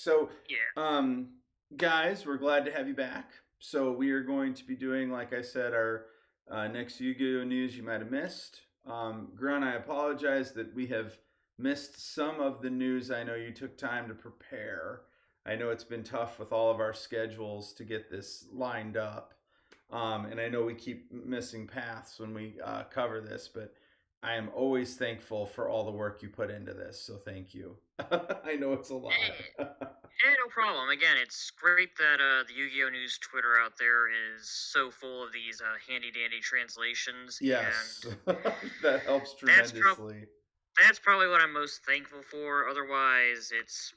So, Yeah. guys, we're glad to have you back. So we are going to be doing, like I said, our next Yu-Gi-Oh news you might have missed. Grunt, I apologize that we have missed some of the news. I know you took time to prepare. I know it's been tough with all of our schedules to get this lined up. And I know we keep missing paths when we cover this, but I am always thankful for all the work you put into this. So thank you. I know it's a lot. Hey, hey, no problem. Again, it's great that the Yu-Gi-Oh! News Twitter out there is so full of these handy-dandy translations, and Yes, that helps that's prob tremendously. that's probably what I'm most thankful for. Otherwise, it's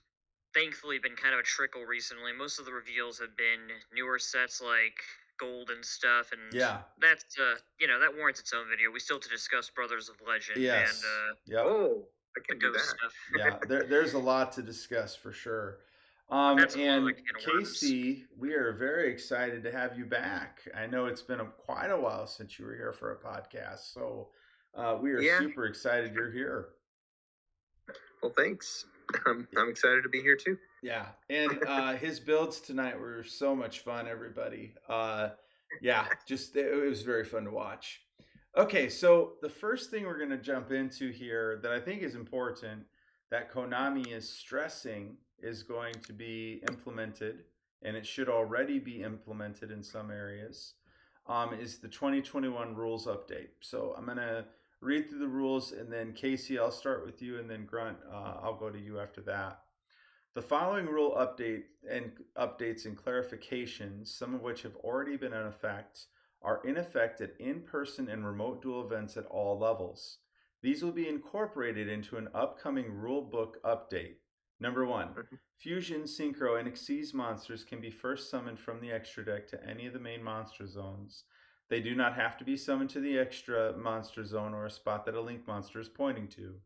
thankfully been kind of a trickle recently. Most of the reveals have been newer sets like gold and stuff, and Yeah. that's that warrants its own video. We still have to discuss Brothers of Legend and Yes. Yep. Oh, I the can do ghost that. stuff. Yeah. There's a lot to discuss for sure. That's a whole other And can of worms. Casey, we are very excited to have you back. I know it's been quite a while since you were here for a podcast, so we are Yeah. super excited you're here. Well, thanks. I'm excited to be here too. Yeah, and his builds tonight were so much fun, everybody. Yeah, just it was very fun to watch. Okay, so the first thing we're going to jump into here that I think is important that Konami is stressing is going to be implemented, and it should already be implemented in some areas, is the 2021 rules update. So I'm going to read through the rules, and then Casey, I'll start with you, and then Grunt, I'll go to you after that. The following rule updates and clarifications, some of which have already been in effect, are in effect at in-person and remote duel events at all levels. These will be incorporated into an upcoming rulebook update. Number 1. Fusion, Synchro, and Xyz monsters can be first summoned from the extra deck to any of the main monster zones. They do not have to be summoned to the extra monster zone or a spot that a link monster is pointing to.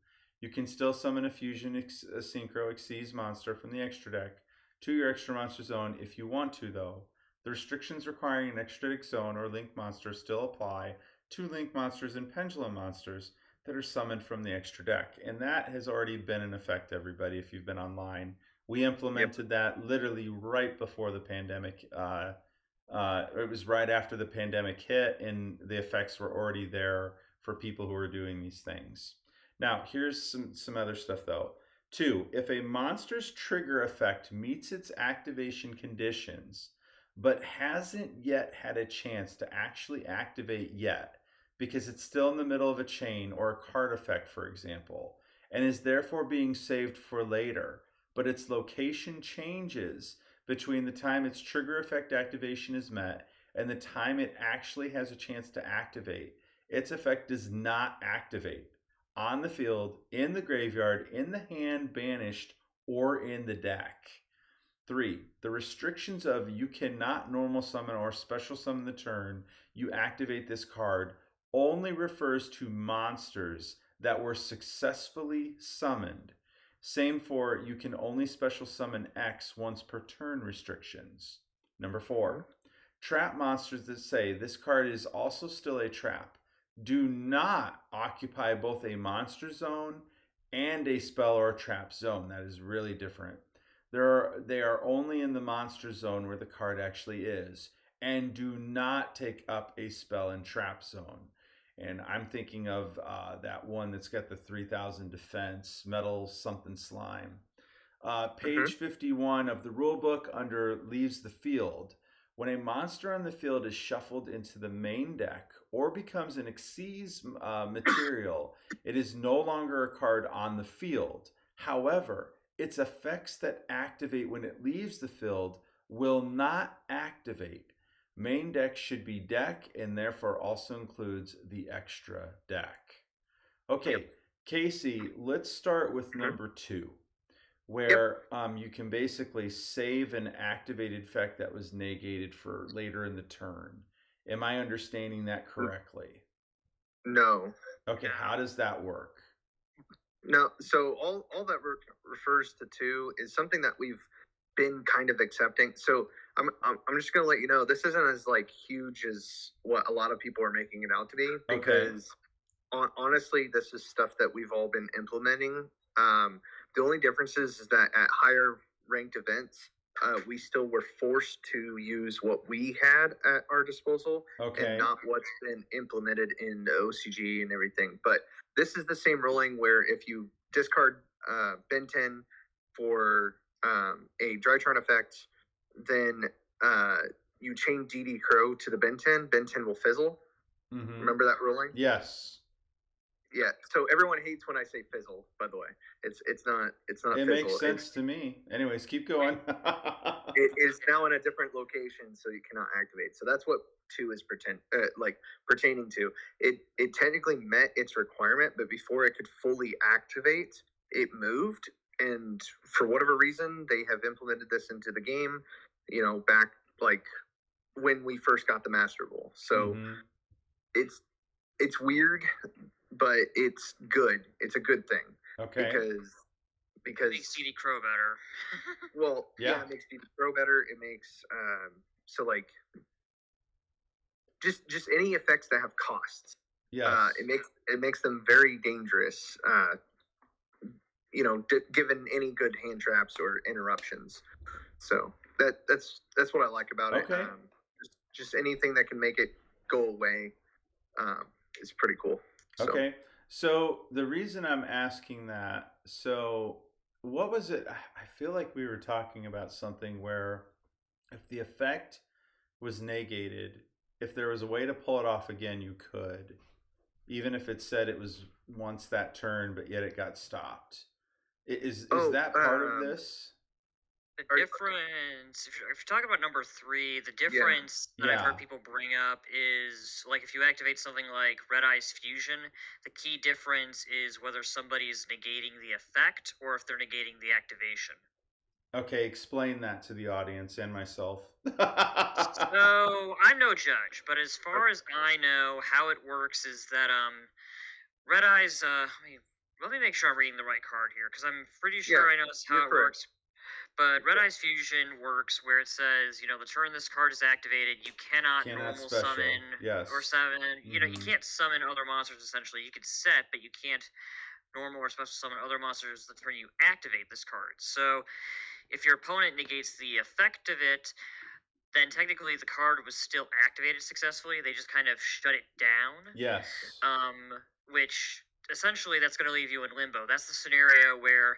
You can still summon a Fusion, a Synchro, Xyz monster from the extra deck to your extra monster zone if you want to, though. The restrictions requiring an extra deck zone or link monster still apply to link monsters and pendulum monsters that are summoned from the extra deck. And that has already been in effect, everybody, if you've been online. We implemented that literally right before the pandemic. It was right after the pandemic hit, and the effects were already there for people who were doing these things. Now, here's some other stuff though. 2. If a monster's trigger effect meets its activation conditions, but hasn't yet had a chance to actually activate yet, because it's still in the middle of a chain or a card effect, for example, and is therefore being saved for later, but its location changes between the time its trigger effect activation is met and the time it actually has a chance to activate, its effect does not activate on the field, in the graveyard, in the hand, banished, or in the deck. 3. The restrictions of you cannot normal summon or special summon the turn you activate this card only refers to monsters that were successfully summoned. Same for you can only special summon X once per turn restrictions. Number 4. Trap monsters that say this card is also still a trap do not occupy both a monster zone and a spell or trap zone. That is really different. They are only in the monster zone where the card actually is, and do not take up a spell and trap zone. And I'm thinking of that one that's got the 3,000 defense, metal something slime. Page 51 of the rulebook under leaves the field. When a monster on the field is shuffled into the main deck or becomes an Xyz material, it is no longer a card on the field. However, its effects that activate when it leaves the field will not activate. Main deck should be deck and therefore also includes the extra deck. Okay, Casey, let's start with number 2, where you can basically save an activated effect that was negated for later in the turn. Am I understanding that correctly? No. Okay, how does that work? No. So all that refers to too is something that we've been kind of accepting. So I'm just gonna let you know this isn't as like huge as what a lot of people are making it out to be, because honestly, this is stuff that we've all been implementing. The only difference is that at higher ranked events, we still were forced to use what we had at our disposal and not what's been implemented in the OCG and everything. But this is the same ruling where if you discard Ben 10 for a dry turn effect, then you chain DD Crow to the Ben 10 will fizzle. Mm-hmm. Remember that ruling? Yes. Yeah. So everyone hates when I say fizzle, by the way. It's not It fizzle. makes sense to me. Anyways, keep going. It is now in a different location, so you cannot activate. So that's what 2 is pertaining to. It technically met its requirement, but before it could fully activate, it moved. And for whatever reason, they have implemented this into the game, back like when we first got the Master Rule. So it's weird, but it's good. It's a good thing. Okay. Because it makes CD Crow better. Well, yeah, it makes CD Crow better. It makes just any effects that have costs. Yeah. It makes them very dangerous. Given any good hand traps or interruptions. So that's what I like about it. Just anything that can make it go away is pretty cool. Okay. So the reason I'm asking that, what was it? I feel like we were talking about something where if the effect was negated, if there was a way to pull it off again, you could, even if it said it was once that turn, but yet it got stopped. Is that part of this? The difference, if you're talking about number 3, the difference that I've heard people bring up is, like, if you activate something like Red Eye's Fusion, the key difference is whether somebody's negating the effect or if they're negating the activation. Okay, explain that to the audience and myself. So, I'm no judge, but as far as I know, how it works is that, Red Eye's, let me make sure I'm reading the right card here, because I'm pretty sure I know how it works. But Red Eye's Fusion works where it says, the turn this card is activated, you cannot normal summon or summon. You can't summon other monsters, essentially. You can set, but you can't normal or special summon other monsters the turn you activate this card. So if your opponent negates the effect of it, then technically the card was still activated successfully. They just kind of shut it down. Yes. Which essentially that's going to leave you in limbo. That's the scenario where,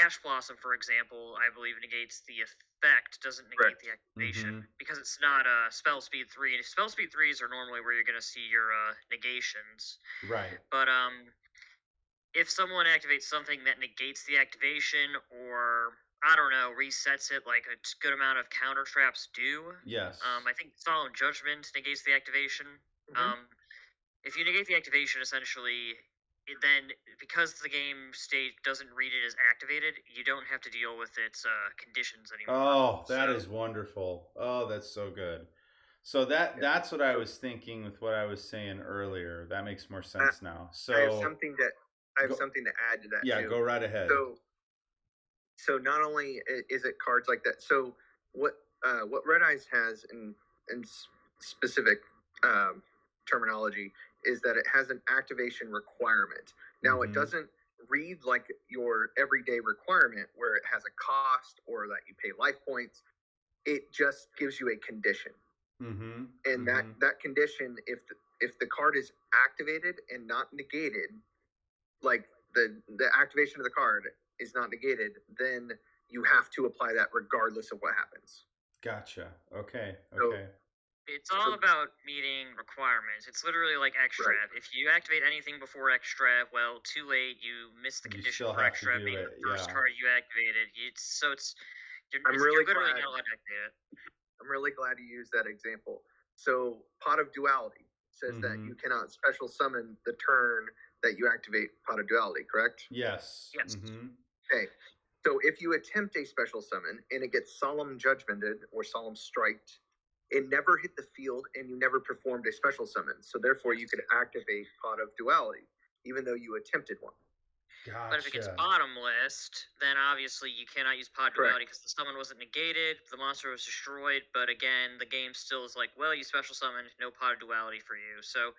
Ash Blossom, for example, I believe negates the effect, doesn't negate the activation, because it's not spell speed 3. And spell speed 3s are normally where you're going to see your negations. Right. But if someone activates something that negates the activation or, I don't know, resets it like a good amount of counter traps do. Yes. I think Solemn Judgment negates the activation. If you negate the activation, essentially, then because the game state doesn't read it as activated, you don't have to deal with its conditions anymore. Oh, that is wonderful. Oh, that's so good. So that's what I was thinking with what I was saying earlier. That makes more sense now. So I have something to add to that. Yeah, too. Go right ahead. So not only is it cards like that. So what Red Eyes has in specific terminology is that it has an activation requirement. Now, it doesn't read like your everyday requirement where it has a cost or that you pay life points. It just gives you a condition. And that condition, if the card is activated and not negated, like the activation of the card is not negated, then you have to apply that regardless of what happens. Gotcha. Okay. It's all about meeting requirements. It's literally like Extrav. If you activate anything before Extrav, well, too late. You missed the condition for Extrav being the first card you activated. You're literally not allowed to activate it. I'm really glad you used that example. So, Pot of Duality says that you cannot special summon the turn that you activate Pot of Duality, correct? Yes. Okay. So, if you attempt a special summon and it gets Solemn Judgmented or Solemn Striked, it never hit the field and you never performed a special summon. So therefore you could activate Pot of Duality, even though you attempted one. Gotcha. But if it gets bottomless, then obviously you cannot use Pot of Duality because the summon wasn't negated, the monster was destroyed, but again, the game still is like, well, you special summoned, no Pot of Duality for you. So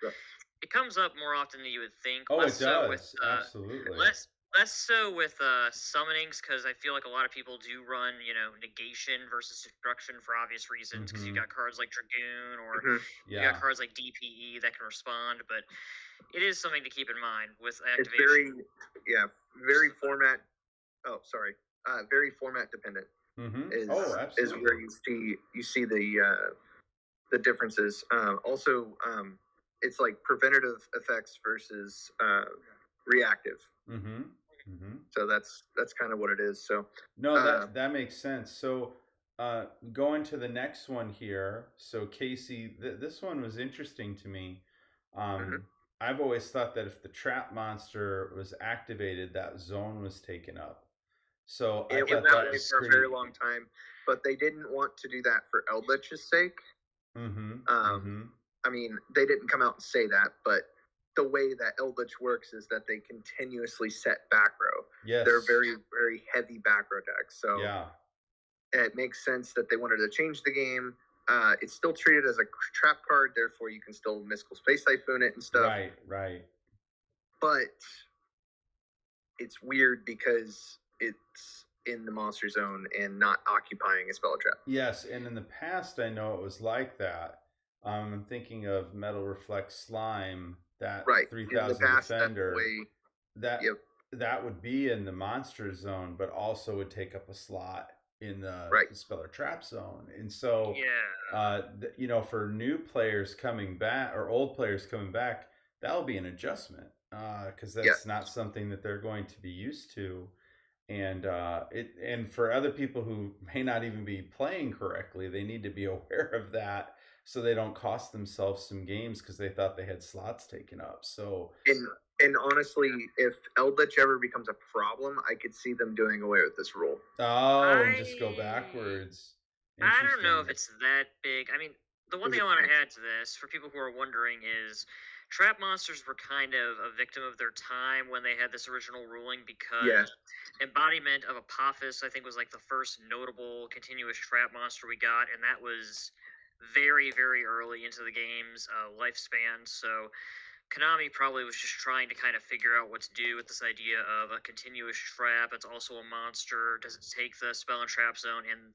it comes up more often than you would think. Oh, it does. Absolutely. Less Less so with summonings, because I feel like a lot of people do run, negation versus destruction for obvious reasons, because you Mm-hmm. got cards like Dragoon or Mhm. you got Yeah. cards like DPE that can respond, but it is something to keep in mind with It's activation. very format. Oh, sorry. Very format dependent Mm-hmm. is Oh, is absolutely. where you see the differences. Also, it's like preventative effects versus reactive. Mm-hmm. Mm-hmm. So that's kind of what it is. So No, uh, that makes sense. So, going to the next one here. So, Casey, this one was interesting to me. mhm. I've always thought that if the trap monster was activated, that zone was taken up. So I It was thought that that way was Was. for a very pretty. long time, but they didn't want to do that for Eldritch's sake. Mm-hmm. Um, Mm-hmm. I mean, they didn't come out and say that, but the way that Eldritch works is that they continuously set back row. Yes. They're very, very heavy back row decks. So Yeah. it makes sense that they wanted to change the game. It's still treated as a trap card, therefore you can still Mystical Space Typhoon it and stuff. Right. Right. But it's weird because it's in the monster zone and not occupying a spell trap. Yes, and in the past, I know it was like that. I'm thinking of Metal Reflect Slime, that Right. In the 3000 past, that's the defender. way. That Yep. that would be in the monster zone, but also would take up a slot in the Right. Speller Trap zone. And so, Yeah. for new players coming back or old players coming back, that'll be an adjustment because that's Yes. not something that they're going to be used to. And for other people who may not even be playing correctly, they need to be aware of that so they don't cost themselves some games because they thought they had slots taken up. So And honestly, if Eldritch ever becomes a problem, I could see them doing away with this rule. and just go backwards. I don't know if Interesting. it's that big. I mean, the one Is thing it- I want to add to this for people who are wondering is trap monsters were kind of a victim of their time when they had this original ruling because Yeah. embodiment of Apophis, I think, was like the first notable continuous trap monster we got, and that was very, very early into the game's lifespan. So Konami probably was just trying to kind of figure out what to do with this idea of a continuous trap. It's also a monster. Does it take the spell and trap zone? And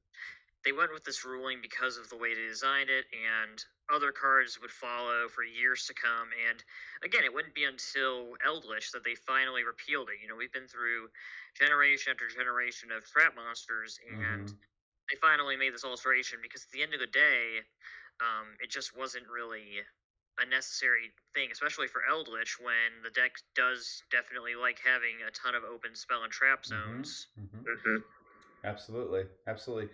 they went with this ruling because of the way they designed it, and other cards would follow for years to come. And again, it wouldn't be until Eldritch that they finally repealed it. We've been through generation after generation of trap monsters, and they finally made this alteration because at the end of the day, it just wasn't really a necessary thing, especially for Eldritch, when the deck does definitely like having a ton of open spell and trap zones. Mhm. Absolutely, absolutely.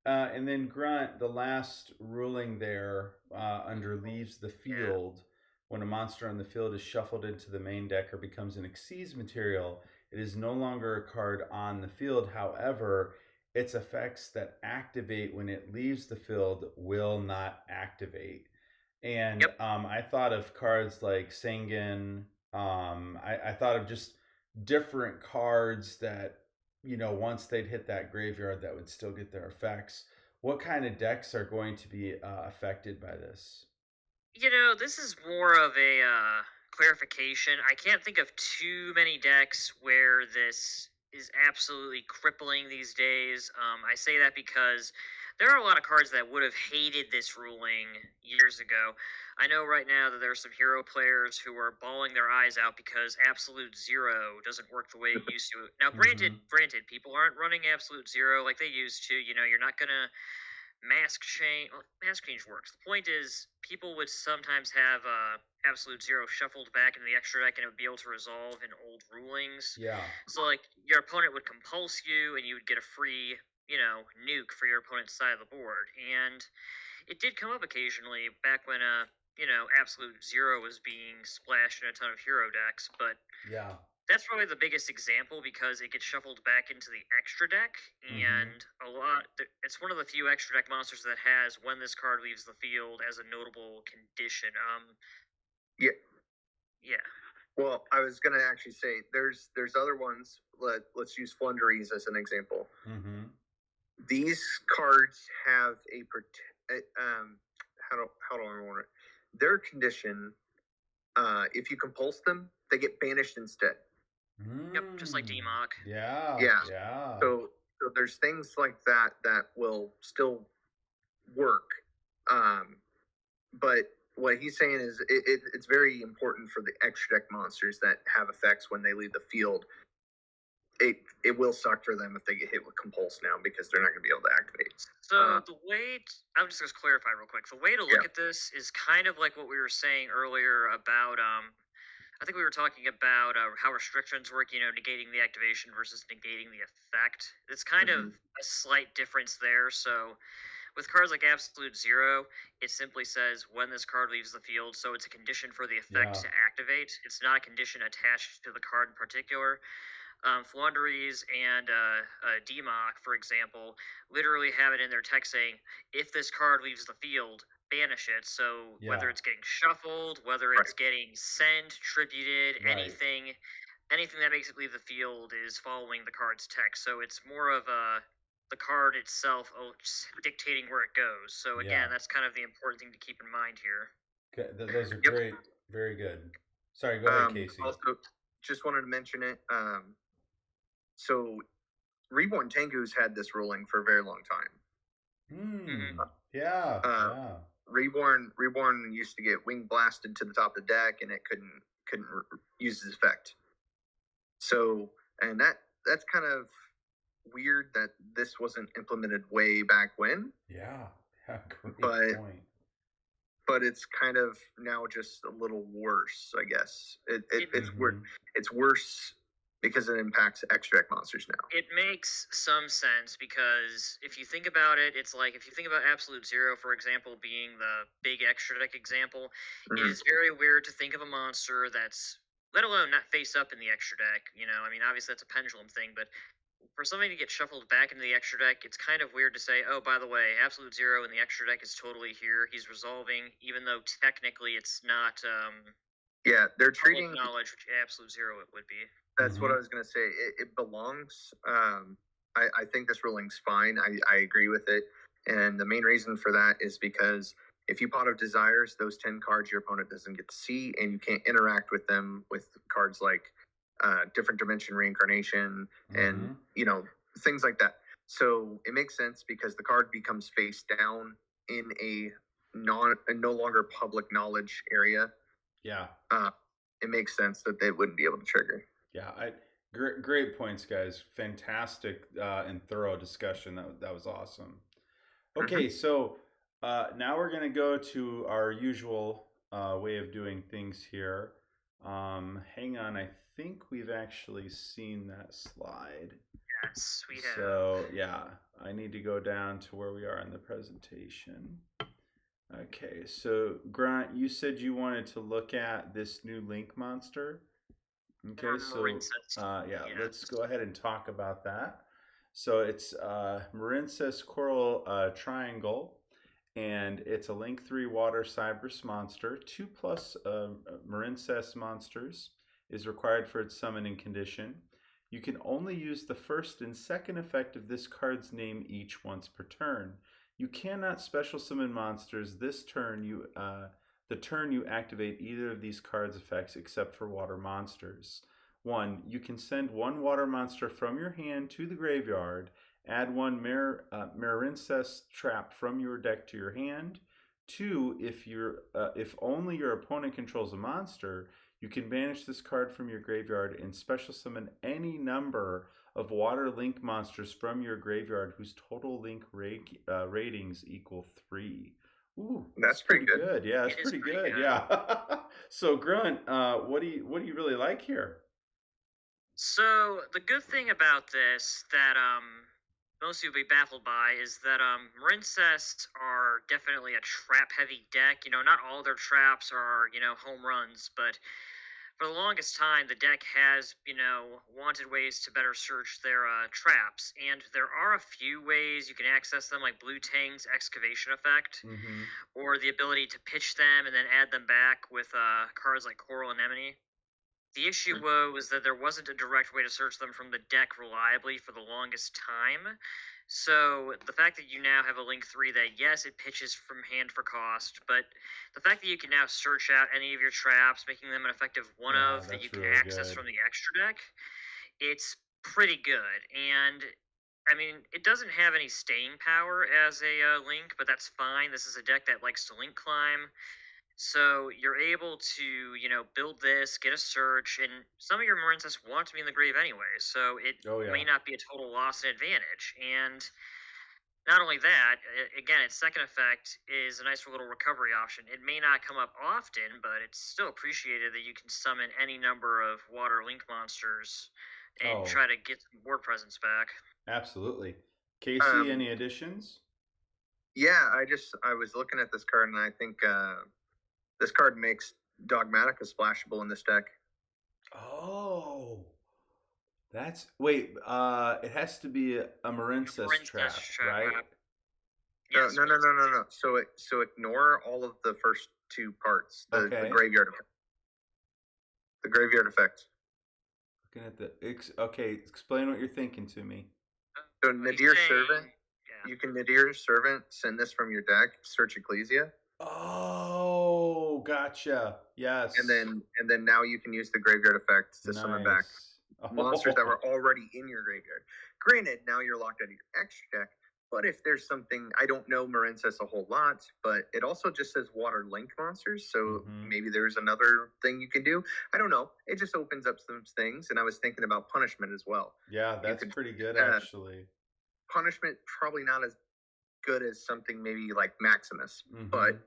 And then Grunt, the last ruling there under leaves the Yeah. field. When a monster on the field is shuffled into the main deck or becomes an Xyz material, it is no longer a card on the field. However, its effects that activate when it leaves the field will not activate. And Yep. I thought of cards like Sengen. I thought of just different cards that once they'd hit that graveyard, that would still get their effects. What kind of decks are going to be affected by this? This is more of a clarification. I can't think of too many decks where this is absolutely crippling these days. I say that because there are a lot of cards that would have hated this ruling years ago. I know right now that there are some hero players who are bawling their eyes out because Absolute Zero doesn't work the way it used to. Now, granted, people aren't running Absolute Zero like they used to. You're not gonna mask change works. The point is, people would sometimes have absolute zero shuffled back into the extra deck, and it would be able to resolve in old rulings. Yeah. So, like, your opponent would compulse you, and you would get a free, nuke for your opponent's side of the board. And it did come up occasionally back when, absolute zero was being splashed in a ton of hero decks, but Yeah. that's probably the biggest example because it gets shuffled back into the extra deck, and it's one of the few extra deck monsters that has when this card leaves the field as a notable condition. Yeah. Yeah. Well, I was gonna actually say there's other ones. Let's use Flunderies as an example. These cards have how do I want it? Their condition, if you compulse them, they get banished instead. Yep, just like DMOC. Yeah. So there's things like that will still work. But what he's saying is it's very important for the extra deck monsters that have effects when they leave the field. It will suck for them if they get hit with Compulse now because they're not going to be able to activate. So the way I'm just going to clarify real quick. The way to look at this is kind of like what we were saying earlier about I think we were talking about how restrictions work, negating the activation versus negating the effect. It's kind of a slight difference there. So with cards like Absolute Zero, it simply says when this card leaves the field, so it's a condition for the effect to activate. It's not a condition attached to the card in particular. Flunderies and DMOC, for example, literally have it in their text saying, if this card leaves the field, banish it. So whether it's getting shuffled, whether it's getting sent, tributed, anything that makes it leave the field is following the card's text. So it's more of the card itself dictating where it goes. So again, that's kind of the important thing to keep in mind here. Okay, those are great. Very good. Sorry, go ahead, Casey. Also, just wanted to mention it. So Reborn Tengu's had this ruling for a very long time. Reborn used to get wing blasted to the top of the deck, and it couldn't use its effect. So, and that's kind of weird that this wasn't implemented way back when. Great point. But it's kind of now just a little worse, I guess. It's it's worse because it impacts extra deck monsters now. It makes some sense because if you think about it, it's like if you think about Absolute Zero, for example, being the big extra deck example, it is very weird to think of a monster that's, let alone not face up in the extra deck. I mean, obviously that's a pendulum thing, but for something to get shuffled back into the extra deck, it's kind of weird to say, oh, by the way, Absolute Zero in the extra deck is totally here. He's resolving, even though technically it's not they're treating knowledge, which Absolute Zero it would be. That's what I was going to say. It belongs. I think this ruling's fine. I agree with it. And the main reason for that is because if you Pot of Desires, those 10 cards your opponent doesn't get to see, and you can't interact with them with cards like Different Dimension Reincarnation and, things like that. So it makes sense because the card becomes face down in a no longer public knowledge area. It makes sense that they wouldn't be able to trigger. Great points, guys. Fantastic and thorough discussion. That was awesome. Okay, so now we're going to go to our usual way of doing things here. Hang on, I think we've actually seen that slide. Yes, we have. So, I need to go down to where we are in the presentation. Okay, so Grunt, you said you wanted to look at this new Link monster. Okay, so let's go ahead and talk about that. So it's Marincess Coral Triangle, and it's a Link 3 Water Cyberus monster. 2+ Marincess monsters is required for its summoning condition. You can only use the first and second effect of this card's name each once per turn. You cannot special summon monsters this turn. The turn you activate either of these cards' effects except for water monsters. 1. You can send one water monster from your hand to the graveyard. Add one Marincess trap from your deck to your hand. 2. If only your opponent controls a monster, you can banish this card from your graveyard and special summon any number of water link monsters from your graveyard whose total link ratings equal 3. Ooh, that's pretty good. Yeah, that's pretty good. Yeah. So Grunt, what do you really like here? So the good thing about this that most of you will be baffled by is that Marincess are definitely a trap-heavy deck. Not all their traps are home runs, but for the longest time, the deck has, wanted ways to better search their traps. And there are a few ways you can access them, like Blue Tang's Excavation Effect, or the ability to pitch them and then add them back with cards like Coral Anemone. The issue was that there wasn't a direct way to search them from the deck reliably for the longest time. So the fact that you now have a Link 3 that, yes, it pitches from hand for cost, but the fact that you can now search out any of your traps, making them an effective that you can access from the extra deck, it's pretty good. And I mean, it doesn't have any staying power as a link, but that's fine. This is a deck that likes to link climb. So you're able to, build this, get a search, and some of your Marincess want to be in the grave anyway, so it Oh yeah. may not be a total loss and advantage. And not only that, again, its second effect is a nice little recovery option. It may not come up often, but it's still appreciated that you can summon any number of water link monsters and try to get some board presence back. Absolutely. Casey, any additions? Yeah, I was looking at this card, and I think this card makes Dogmatica splashable in this deck. Oh, that's wait. It has to be a Marincess trap, right? Yes, No. So ignore all of the first two parts. The graveyard effect. The graveyard effect. Looking at the okay, explain what you're thinking to me. So Nadir Servant. You can Nadir Servant, send this from your deck, search Ecclesia. Oh, gotcha. Yes. And then now you can use the graveyard effect to summon back monsters that were already in your graveyard. Granted, now you're locked out of your extra deck, but if there's something, I don't know Marincess a whole lot, but it also just says water link monsters, so maybe there's another thing you can do. I don't know. It just opens up some things, and I was thinking about punishment as well. Yeah, that's pretty good, actually. Punishment, probably not as good as something maybe like Maximus, but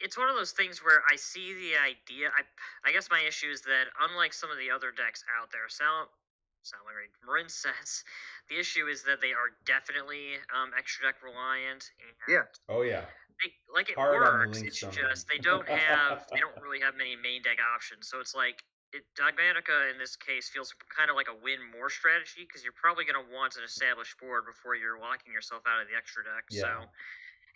it's one of those things where I see the idea. I guess my issue is that unlike some of the other decks out there, Marincess, the issue is that they are definitely extra deck reliant. And Oh yeah. It works. It's just they don't really have many main deck options. So it's like Dogmatica in this case feels kind of like a win more strategy because you're probably going to want an established board before you're locking yourself out of the extra deck. Yeah. So,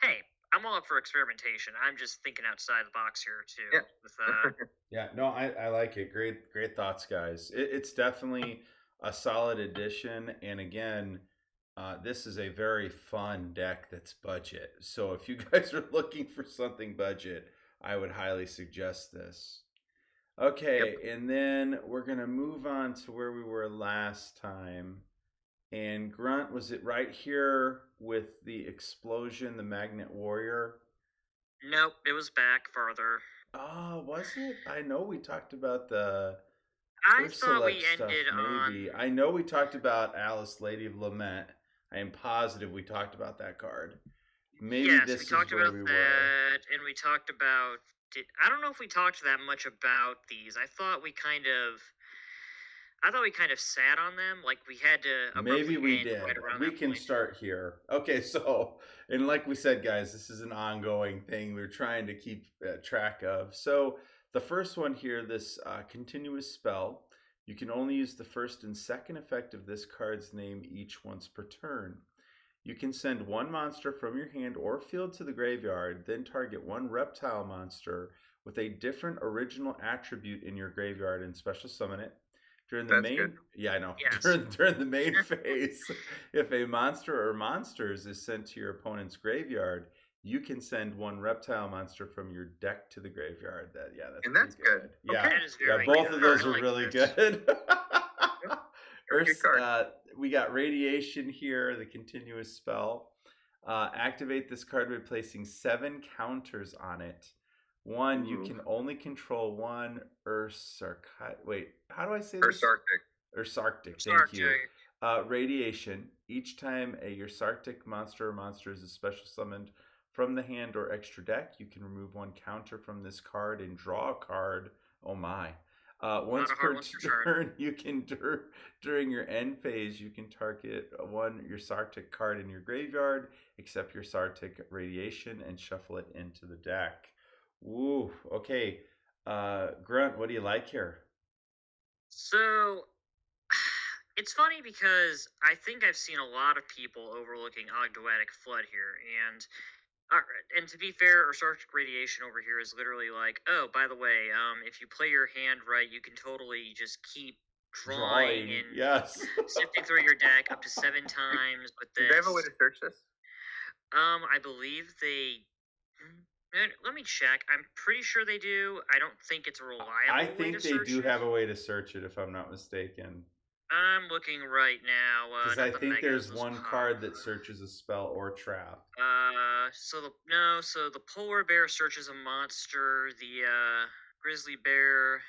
hey, I'm all up for experimentation. I'm just thinking outside the box here too. Yeah. Yeah, no, I like it. Great thoughts, guys. It's definitely a solid addition, and again, this is a very fun deck that's budget. So if you guys are looking for something budget, I would highly suggest this. Okay, and then we're going to move on to where we were last time. And Grunt, was it right here with the explosion, the Magnet Warrior? Nope, it was back farther. Oh, was it? I know we talked about the I thought we ended maybe. I know we talked about Alice, Lady of Lament. I am positive we talked about that card. Maybe this is where we were. And we talked about I don't know if we talked that much about these. I thought we kind of sat on them, like we had to. Maybe we did. We can start here. Okay, so and like we said, guys, this is an ongoing thing we're trying to keep track of. So the first one here, this continuous spell, you can only use the first and second effect of this card's name each once per turn. You can send one monster from your hand or field to the graveyard, then target one reptile monster with a different original attribute in your graveyard and special summon it. During the during the main phase, if a monster or monsters is sent to your opponent's graveyard, you can send one reptile monster from your deck to the graveyard. That's good. Yeah, both of those are really good. First, we got Radiation here, the continuous spell. Activate this card by placing 7 counters on it. One, you can only control one Wait, how do I say this? Ursarctic. Thank you. Radiation. Each time a Ursarctic monster or monster is special summoned from the hand or extra deck, you can remove 1 counter from this card and draw a card. Oh my. Once per turn, you can during your end phase, you can target one Ursarctic card in your graveyard, except Ursarctic Radiation, and shuffle it into the deck. Ooh, okay. Grunt, what do you like here? So, it's funny because I think I've seen a lot of people overlooking Ogdoadic Flood here, and to be fair, Ursarctic Radiation over here is literally like, oh, by the way, if you play your hand right, you can totally just keep drawing and sifting through your deck up to 7 times with this. Do they have a way to search this? I believe they... Let me check. I'm pretty sure they do. I don't think it's a reliable I think they do have a way to search it, if I'm not mistaken. I'm looking right now. Because Not I the think megas, there's those one pop. card that searches a spell or trap. So the polar bear searches a monster. The grizzly bear.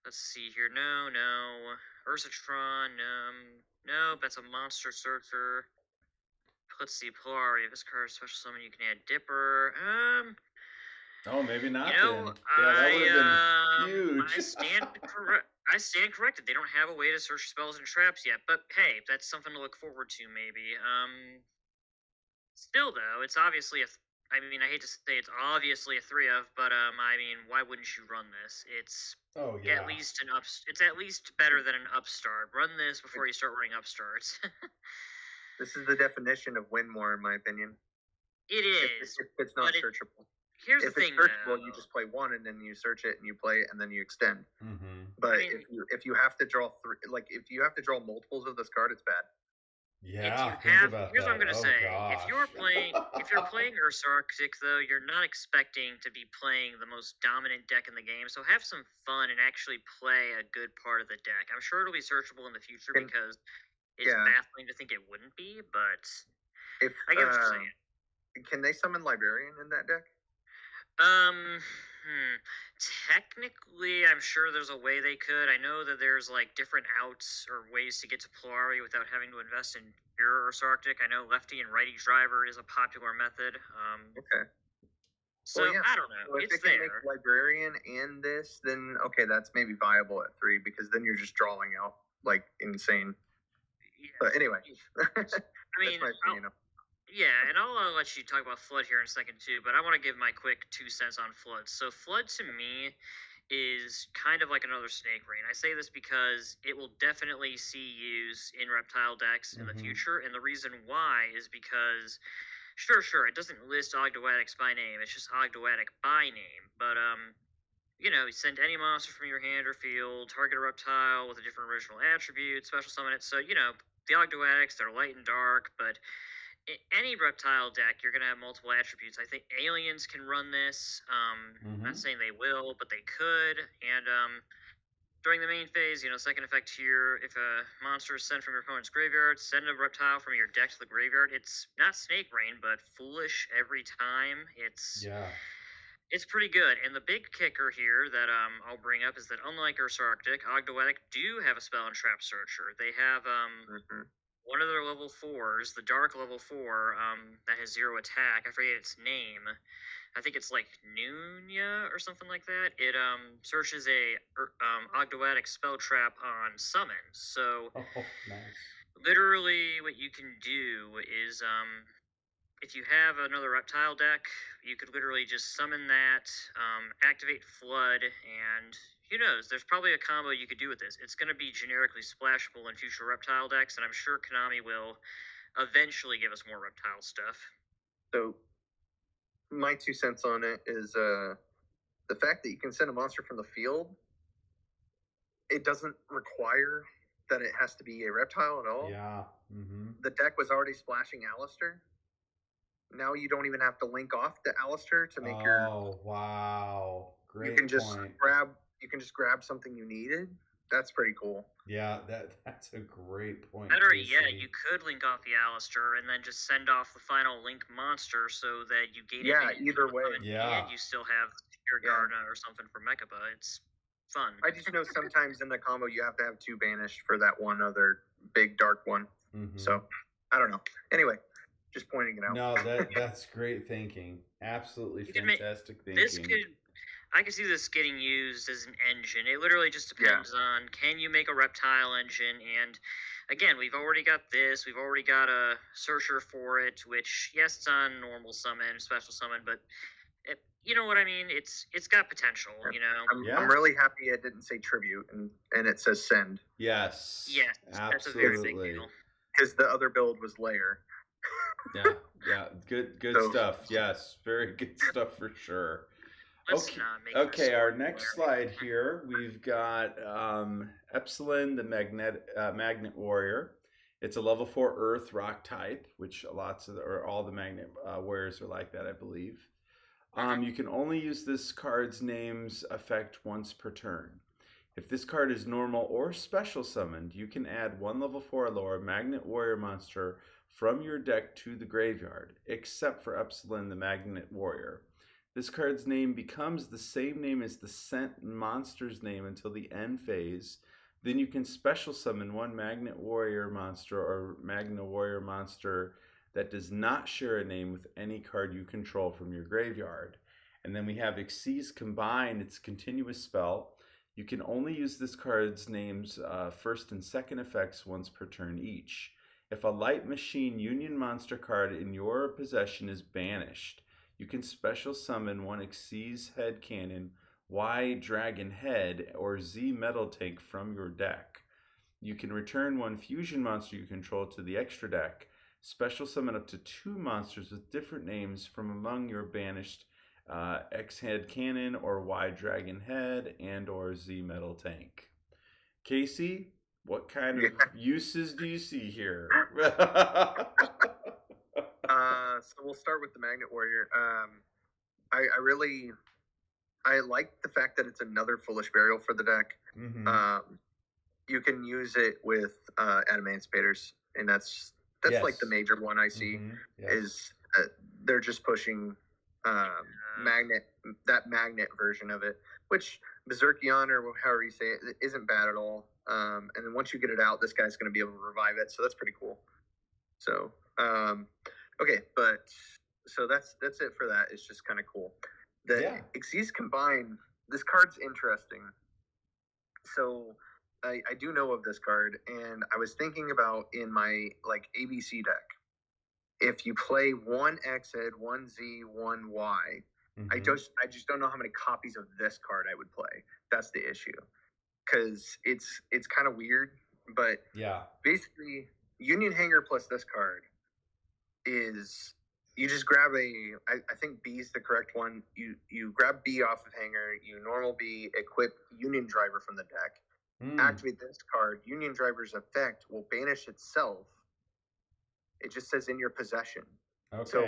Let's see here. No. Ursatron. No. That's a monster searcher. Let's see. Polari. If this card is special summon, you can add Dipper. Oh, maybe not You know, then. Yeah, that would have been huge. I stand corrected. They don't have a way to search spells and traps yet, but hey, that's something to look forward to, maybe. Still though, it's obviously I mean, I hate to say it's obviously a 3-of, but I mean, why wouldn't you run this? It's at least it's at least better than an upstart. Run this before you start running upstarts. This is the definition of win more, in my opinion. It is. If it's not searchable. Here's if the thing, it's searchable, though. you just play one, and then you search it, and you play it, and then you extend. Mm-hmm. But I mean, if you have to draw if you have to draw multiples of this card, it's bad. Yeah. Here's what I'm gonna say. Gosh. If you're playing Earth's Arctic, though, you're not expecting to be playing the most dominant deck in the game. So have some fun and actually play a good part of the deck. I'm sure it'll be searchable in the future because it's baffling to think it wouldn't be. But I get what you're saying. Can they summon Librarian in that deck? Technically, I'm sure there's a way they could. I know that there's like different outs or ways to get to Polari without having to invest in pure Earth's Arctic. I know lefty and righty driver is a popular method. Okay. So I don't know. Well, if it's they can there. make Librarian and this, then okay, that's maybe viable at 3 because then you're just drawing out like insane. Yeah. But anyway, that's my opinion. Yeah, and I'll let you talk about Flood here in a second too, but I want to give my quick 2 cents on Flood. So Flood to me is kind of like another Snake Rain. I say this because it will definitely see use in Reptile decks in the future, and the reason why is because sure, it doesn't list Ogdoadics by name, it's just Ogdoadic by name, but you send any monster from your hand or field, target a reptile with a different original attribute, special summon it. So, the Ogdoadics, they're light and dark, but any reptile deck, you're going to have multiple attributes. I think aliens can run this. I'm not saying they will, but they could. And during the main phase, second effect here, if a monster is sent from your opponent's graveyard, send a reptile from your deck to the graveyard. It's not Snake Rain, but foolish every time. It's pretty good. And the big kicker here that I'll bring up is that unlike Earth's Arctic, Ogdoadic do have a spell and trap searcher. They have one of their level 4s, the dark level 4, that has 0 attack. I forget its name. I think it's like Nunya or something like that. It searches a Ogdoadic spell trap on summons. So nice. Literally what you can do is if you have another reptile deck, you could literally just summon that, activate Flood, and who knows? There's probably a combo you could do with this. It's going to be generically splashable in future reptile decks, and I'm sure Konami will eventually give us more reptile stuff. So, my 2 cents on it is the fact that you can send a monster from the field. It doesn't require that it has to be a reptile at all. Yeah. The deck was already splashing Alistair. Now you don't even have to link off to Alistair to make your. Oh wow! Great. You can just grab something you needed. That's pretty cool. Yeah, that's a great point. Better yet, you could link off the Alistair and then just send off the final link monster so that you gain either way. And you still have Garda or something for Mechaba. It's fun. I just know sometimes in the combo you have to have 2 banished for that one other big dark one. So I don't know. Anyway, just pointing it out. No, that's great thinking. Absolutely fantastic thinking. I can see this getting used as an engine. It literally just depends on, can you make a reptile engine? And again, we've already got this. We've already got a searcher for it, which, yes, it's on normal summon, special summon, but you know what I mean? It's got potential, I'm really happy it didn't say tribute and it says send. Yes. Yes, absolutely. That's a very big deal. Because the other build was layer. Yeah. Good stuff. Yes, very good stuff for sure. Okay, our next slide here, we've got Epsilon, the Magnet Warrior. It's a level 4 Earth Rock type, which all the Magnet Warriors are like that, I believe. You can only use this card's name's effect once per turn. If this card is normal or special summoned, you can add 1 level 4 or lower Magnet Warrior monster from your deck to the graveyard, except for Epsilon the Magnet Warrior. This card's name becomes the same name as the sent monster's name until the end phase. Then you can special summon 1 Magnet Warrior monster or Magna Warrior monster that does not share a name with any card you control from your graveyard. And then we have Xyz Combine, it's a continuous spell. You can only use this card's name's first and second effects once per turn each. If a Light Machine Union monster card in your possession is banished, you can special summon 1 Xyz Head Cannon, Y Dragon Head, or Z Metal Tank from your deck. You can return 1 fusion monster you control to the extra deck. Special summon up to 2 monsters with different names from among your banished X Head Cannon or Y Dragon Head and or Z Metal Tank. Casey, what kind of uses do you see here? So we'll start with the Magnet Warrior. I like the fact that it's another Foolish Burial for the deck. Mm-hmm. You can use it with Adamantispators, and that's yes. Like the major one I see is they're just pushing magnet version of it, which Berserkion or however you say it isn't bad at all. And then once you get it out, this guy's going to be able to revive it, so that's pretty cool. So okay, but so that's it for that. It's just kind of cool. The Xyz Combine, this card's interesting. So I do know of this card, and I was thinking about in my like ABC deck, if you play 1 X-Head, 1 Z, 1 Y, I just don't know how many copies of this card I would play. That's the issue, because it's kind of weird, but basically Union Hanger plus this card is you just grab I think B is the correct one. You grab B off of Hanger, you normal B, equip Union Driver from the deck, activate this card. Union Driver's effect will banish itself. It just says in your possession. Okay. So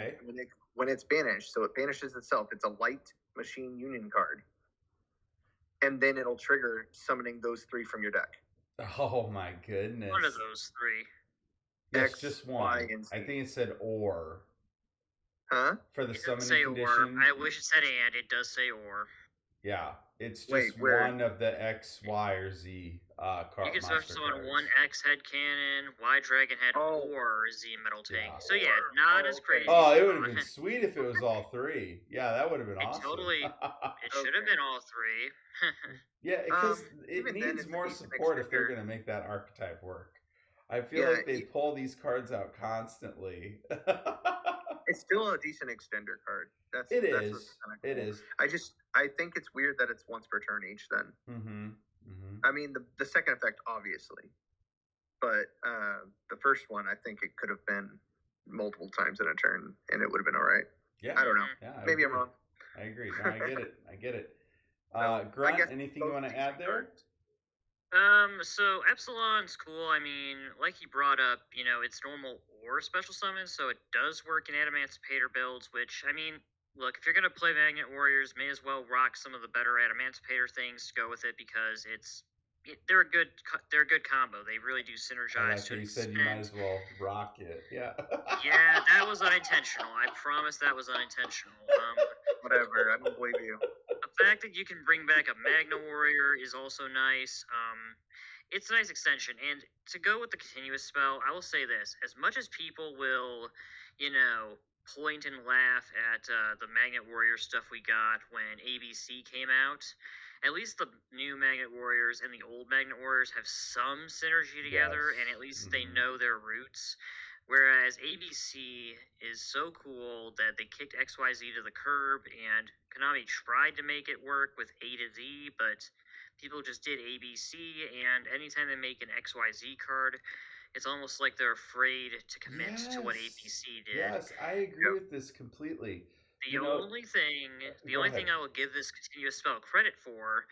when it's banished, so it banishes itself. It's a Light Machine Union card. And then it'll trigger summoning those 3 from your deck. Oh my goodness. One of those 3. Yes, just one. Y, and Z. I think it said or. Huh? For the summoning condition. Or. I wish it said and. It does say or. Yeah. It's just one of the X, Y, or Z card. You can special summon 1 X Head Cannon, Y Dragon Head, or Z Metal Tank. So yeah, not as crazy. Oh, it would have been sweet if it was all 3. Yeah, that would have been awesome. Totally. It should have been all 3. Yeah, because it needs more support if they're going to make that archetype work. I feel like they pull these cards out constantly. It's still a decent extender card. It is. Kind of cool. It is. I think it's weird that it's once per turn each. Then. I mean, the second effect, obviously, but the first one, I think it could have been multiple times in a turn, and it would have been all right. Yeah. I don't know. Yeah, Maybe I'm wrong. I agree. No, I get it. Grunt, anything you want to add there? So Epsilon's cool. I mean, like he brought up, it's normal or special summon, so it does work in Adamantipator builds, which, I mean, look, if you're going to play Magnet Warriors, may as well rock some of the better Adamantipator things to go with it, because they're a good combo. They really do synergize. Like you said, you might as well rock it. Yeah. Yeah, that was unintentional. I promise that was unintentional. Whatever. I don't believe you. The fact that you can bring back a Magna Warrior is also nice. It's a nice extension. And to go with the continuous spell, I will say this. As much as people will, point and laugh at the Magnet Warrior stuff we got when ABC came out, at least the new Magnet Warriors and the old Magnet Warriors have some synergy together, and at least they know their roots. Whereas ABC is so cool that they kicked XYZ to the curb, and Konami tried to make it work with A to Z, but people just did ABC, and anytime they make an XYZ card, it's almost like they're afraid to commit to what ABC did. Yes, I agree with this completely. The only thing I will give this continuous spell credit for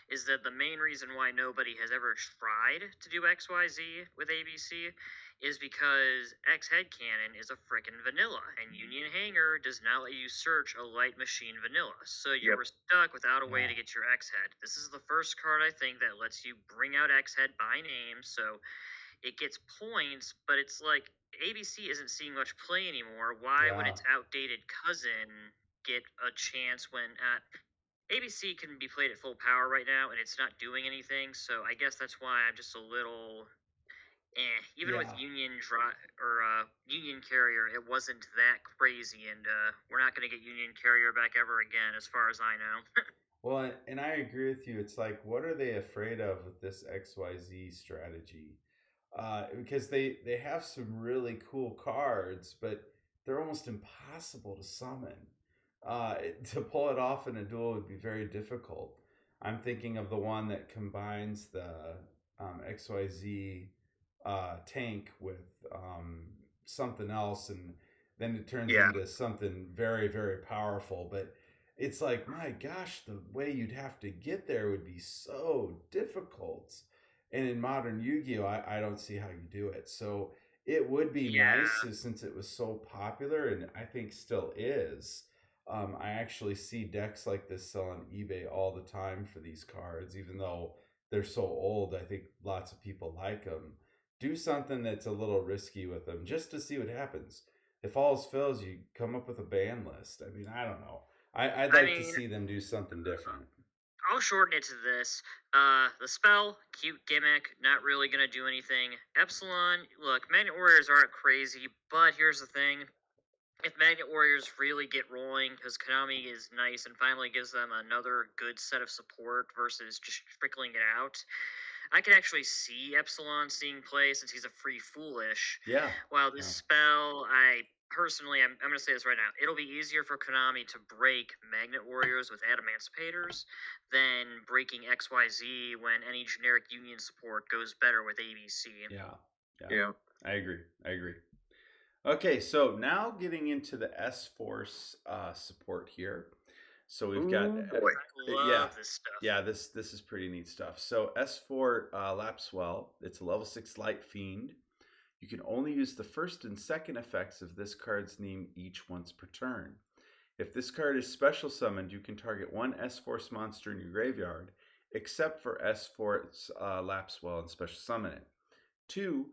is that the main reason why nobody has ever tried to do XYZ with ABC is because X Head Cannon is a frickin' vanilla, and Union Hanger does not let you search a light machine vanilla. So you were stuck without a way to get your X Head. This is the first card, I think, that lets you bring out X Head by name, so it gets points, but it's like ABC isn't seeing much play anymore. Why would its outdated cousin get a chance when ABC can be played at full power right now, and it's not doing anything? So I guess that's why I'm just a little even with Union Union Carrier, it wasn't that crazy, and we're not going to get Union Carrier back ever again, as far as I know. Well, and I agree with you. It's like, what are they afraid of with this XYZ strategy? Because they have some really cool cards, but they're almost impossible to summon. To pull it off in a duel would be very difficult. I'm thinking of the one that combines the XYZ tank with something else, and then it turns into something very, very powerful. But it's like, my gosh, the way you'd have to get there would be so difficult. And in modern Yu-Gi-Oh, I don't see how you do it. So it would be nice since it was so popular, and I think still is. I actually see decks like this sell on eBay all the time for these cards, even though they're so old. I think lots of people like them. Do something that's a little risky with them just to see what happens. If all else fails, you come up with a ban list. I mean, I don't know. I'd like to see them do something different. I'll shorten it to this. The spell, cute gimmick, not really going to do anything. Epsilon, look, Magnet Warriors aren't crazy, but here's the thing. If Magnet Warriors really get rolling, because Konami is nice and finally gives them another good set of support versus just trickling it out, I can actually see Epsilon seeing play since he's a free foolish. Yeah. While this spell, personally, I'm going to say this right now, it'll be easier for Konami to break Magnet Warriors with Adamanticipators than breaking XYZ when any generic Union support goes better with ABC. Yeah. I agree. Okay, so now getting into the S-Force support here. So we've got this stuff. Yeah, this is pretty neat stuff. So S4 Lapswell, it's a level 6 Light Fiend. You can only use the first and second effects of this card's name each once per turn. If this card is special summoned, you can target one S-Force monster in your graveyard, except for S-Force Lapswell and special summon it. 2,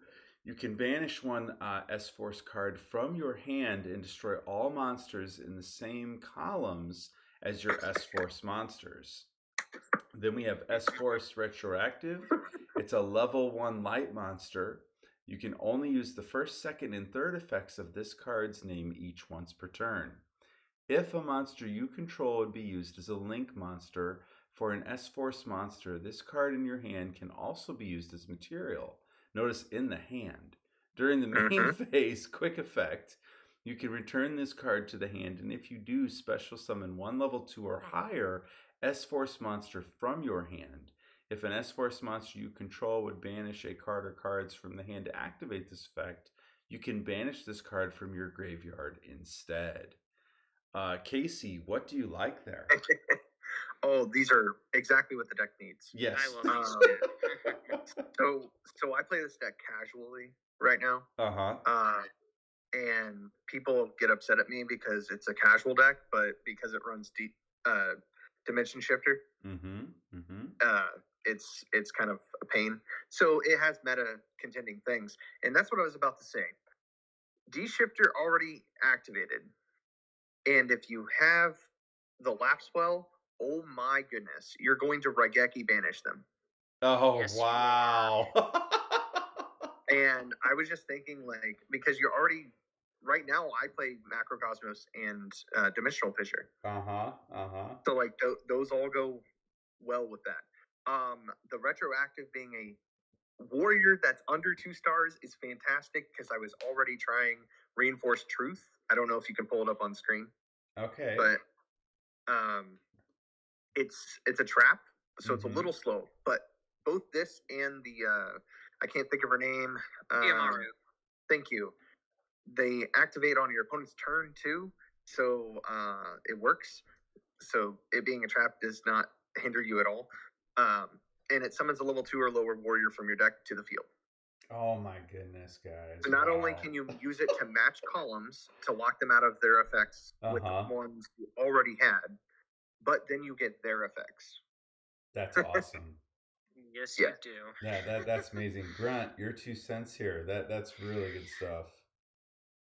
you can banish one S-Force card from your hand and destroy all monsters in the same columns as your S-Force monsters. Then we have S-Force Retroactive. It's a level 1 light monster. You can only use the first, second, and third effects of this card's name each once per turn. If a monster you control would be used as a link monster for an S-Force monster, this card in your hand can also be used as material. Notice in the hand. During the main phase, quick effect, you can return this card to the hand, and if you do, special summon one level 2 or higher S-Force monster from your hand. If an S-Force monster you control would banish a card or cards from the hand to activate this effect, you can banish this card from your graveyard instead. Casey, what do you like there? Oh, these are exactly what the deck needs. Yes. I love these. So I play this deck casually right now. And people get upset at me because it's a casual deck, but because it runs Dimension Shifter, it's kind of a pain. So it has meta contending things, and that's what I was about to say. D-Shifter already activated, and if you have the Lapswell, oh my goodness, you're going to Raigeki banish them. Oh, yes, wow. And I was just thinking, like, because you're already, right now I play Macrocosmos and Dimensional Fissure. So, like, those all go well with that. The Retroactive being a warrior that's under 2 stars is fantastic because I was already trying Reinforced Truth. I don't know if you can pull it up on screen. Okay. But it's a trap, so it's a little slow. But both this and the I can't think of her name. Yamaru. Thank you. They activate on your opponent's turn too, so it works. So it being a trap does not hinder you at all. And it summons a level 2 or lower warrior from your deck to the field. Oh my goodness, guys! So not only Wow. can you use it to match columns to lock them out of their effects with ones you already had, but then you get their effects. That's awesome. Yes, you do. That's amazing. Grunt, your 2 cents here. That's really good stuff.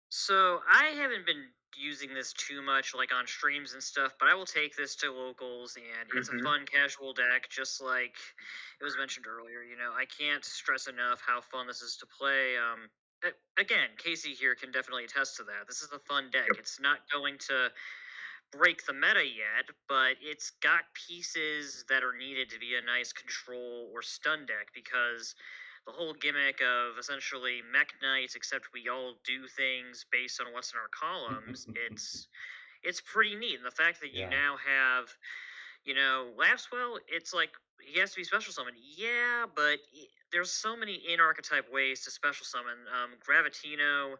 So I haven't been using this too much, like on streams and stuff, but I will take this to locals, and it's a fun casual deck, just like it was mentioned earlier. You know, I can't stress enough how fun this is to play. Again, Casey here can definitely attest to that. This is a fun deck. Yep. It's not going to break the meta yet, but it's got pieces that are needed to be a nice control or stun deck, because the whole gimmick of essentially mech knights, except we all do things based on what's in our columns, it's pretty neat. And the fact that you now have, you know, Lapswell, it's like he has to be special summoned. Yeah, but there's so many in archetype ways to special summon. Gravitino,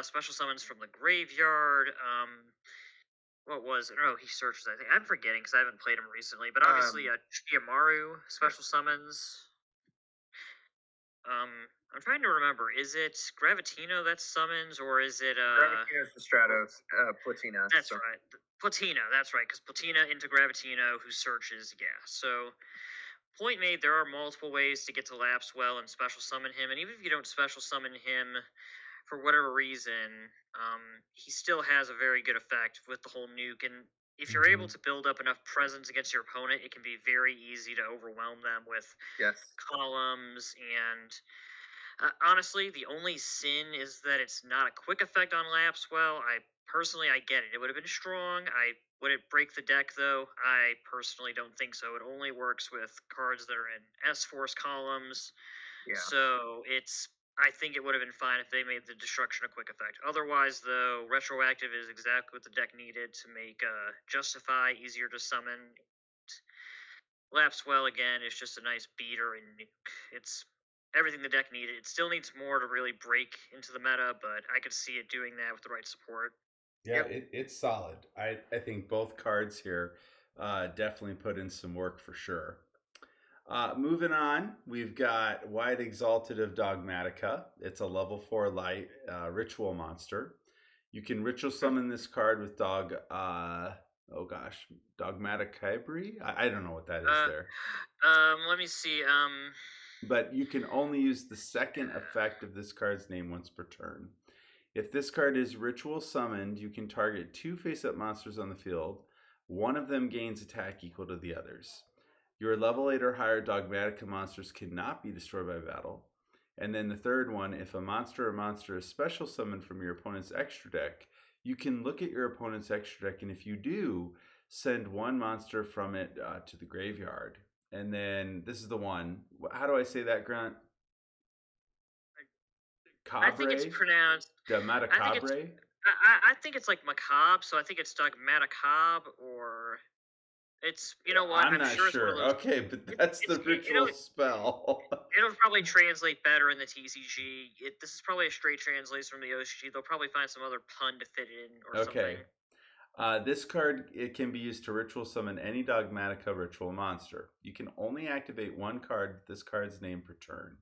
special summons from the graveyard. What was it? Oh, he searches. I think I'm forgetting because I haven't played him recently. But obviously, Chiamaru special summons. I'm trying to remember. Is it Gravitino that summons, or is it Gravitino's the Stratos, Platina. That's right, Platina. That's right, because Platina into Gravitino, who searches. Yeah. So, point made. There are multiple ways to get to Lapswell and special summon him, and even if you don't special summon him for whatever reason, he still has a very good effect with the whole nuke. And if you're able to build up enough presence against your opponent, it can be very easy to overwhelm them with columns. And honestly, the only sin is that it's not a quick effect on Lapswell. I get it. It would have been strong. Would it break the deck though? I personally don't think so. It only works with cards that are in S-Force columns. Yeah. So I think it would have been fine if they made the destruction a quick effect. Otherwise, though, retroactive is exactly what the deck needed to make Justify easier to summon. Lapswell again is just a nice beater and nuke. It's everything the deck needed. It still needs more to really break into the meta, but I could see it doing that with the right support. Yeah, it's solid. I think both cards here definitely put in some work for sure. Moving on, we've got White Exalted of Dogmatica. It's a level 4 light ritual monster. You can ritual summon this card with Dogmatic Hybrid? I don't know what that is there. Let me see. But you can only use the second effect of this card's name once per turn. If this card is ritual summoned, you can target 2 face-up monsters on the field. One of them gains attack equal to the others. Your level 8 or higher Dogmatica monsters cannot be destroyed by battle. And then the third one, if a monster or monster is special summoned from your opponent's extra deck, you can look at your opponent's extra deck, and if you do, send one monster from it to the graveyard. And then this is the one. How do I say that, Grunt? I think it's pronounced Dogmaticabre? I think it's like macabre, so I think it's Dogmaticabre, or it's, you know what? I'm not sure. Okay, but that's the ritual spell. It'll probably translate better in the TCG. This is probably a straight translation from the OCG. They'll probably find some other pun to fit in or something. This card, it can be used to ritual summon any Dogmatica ritual monster. You can only activate one card with this card's name per turn.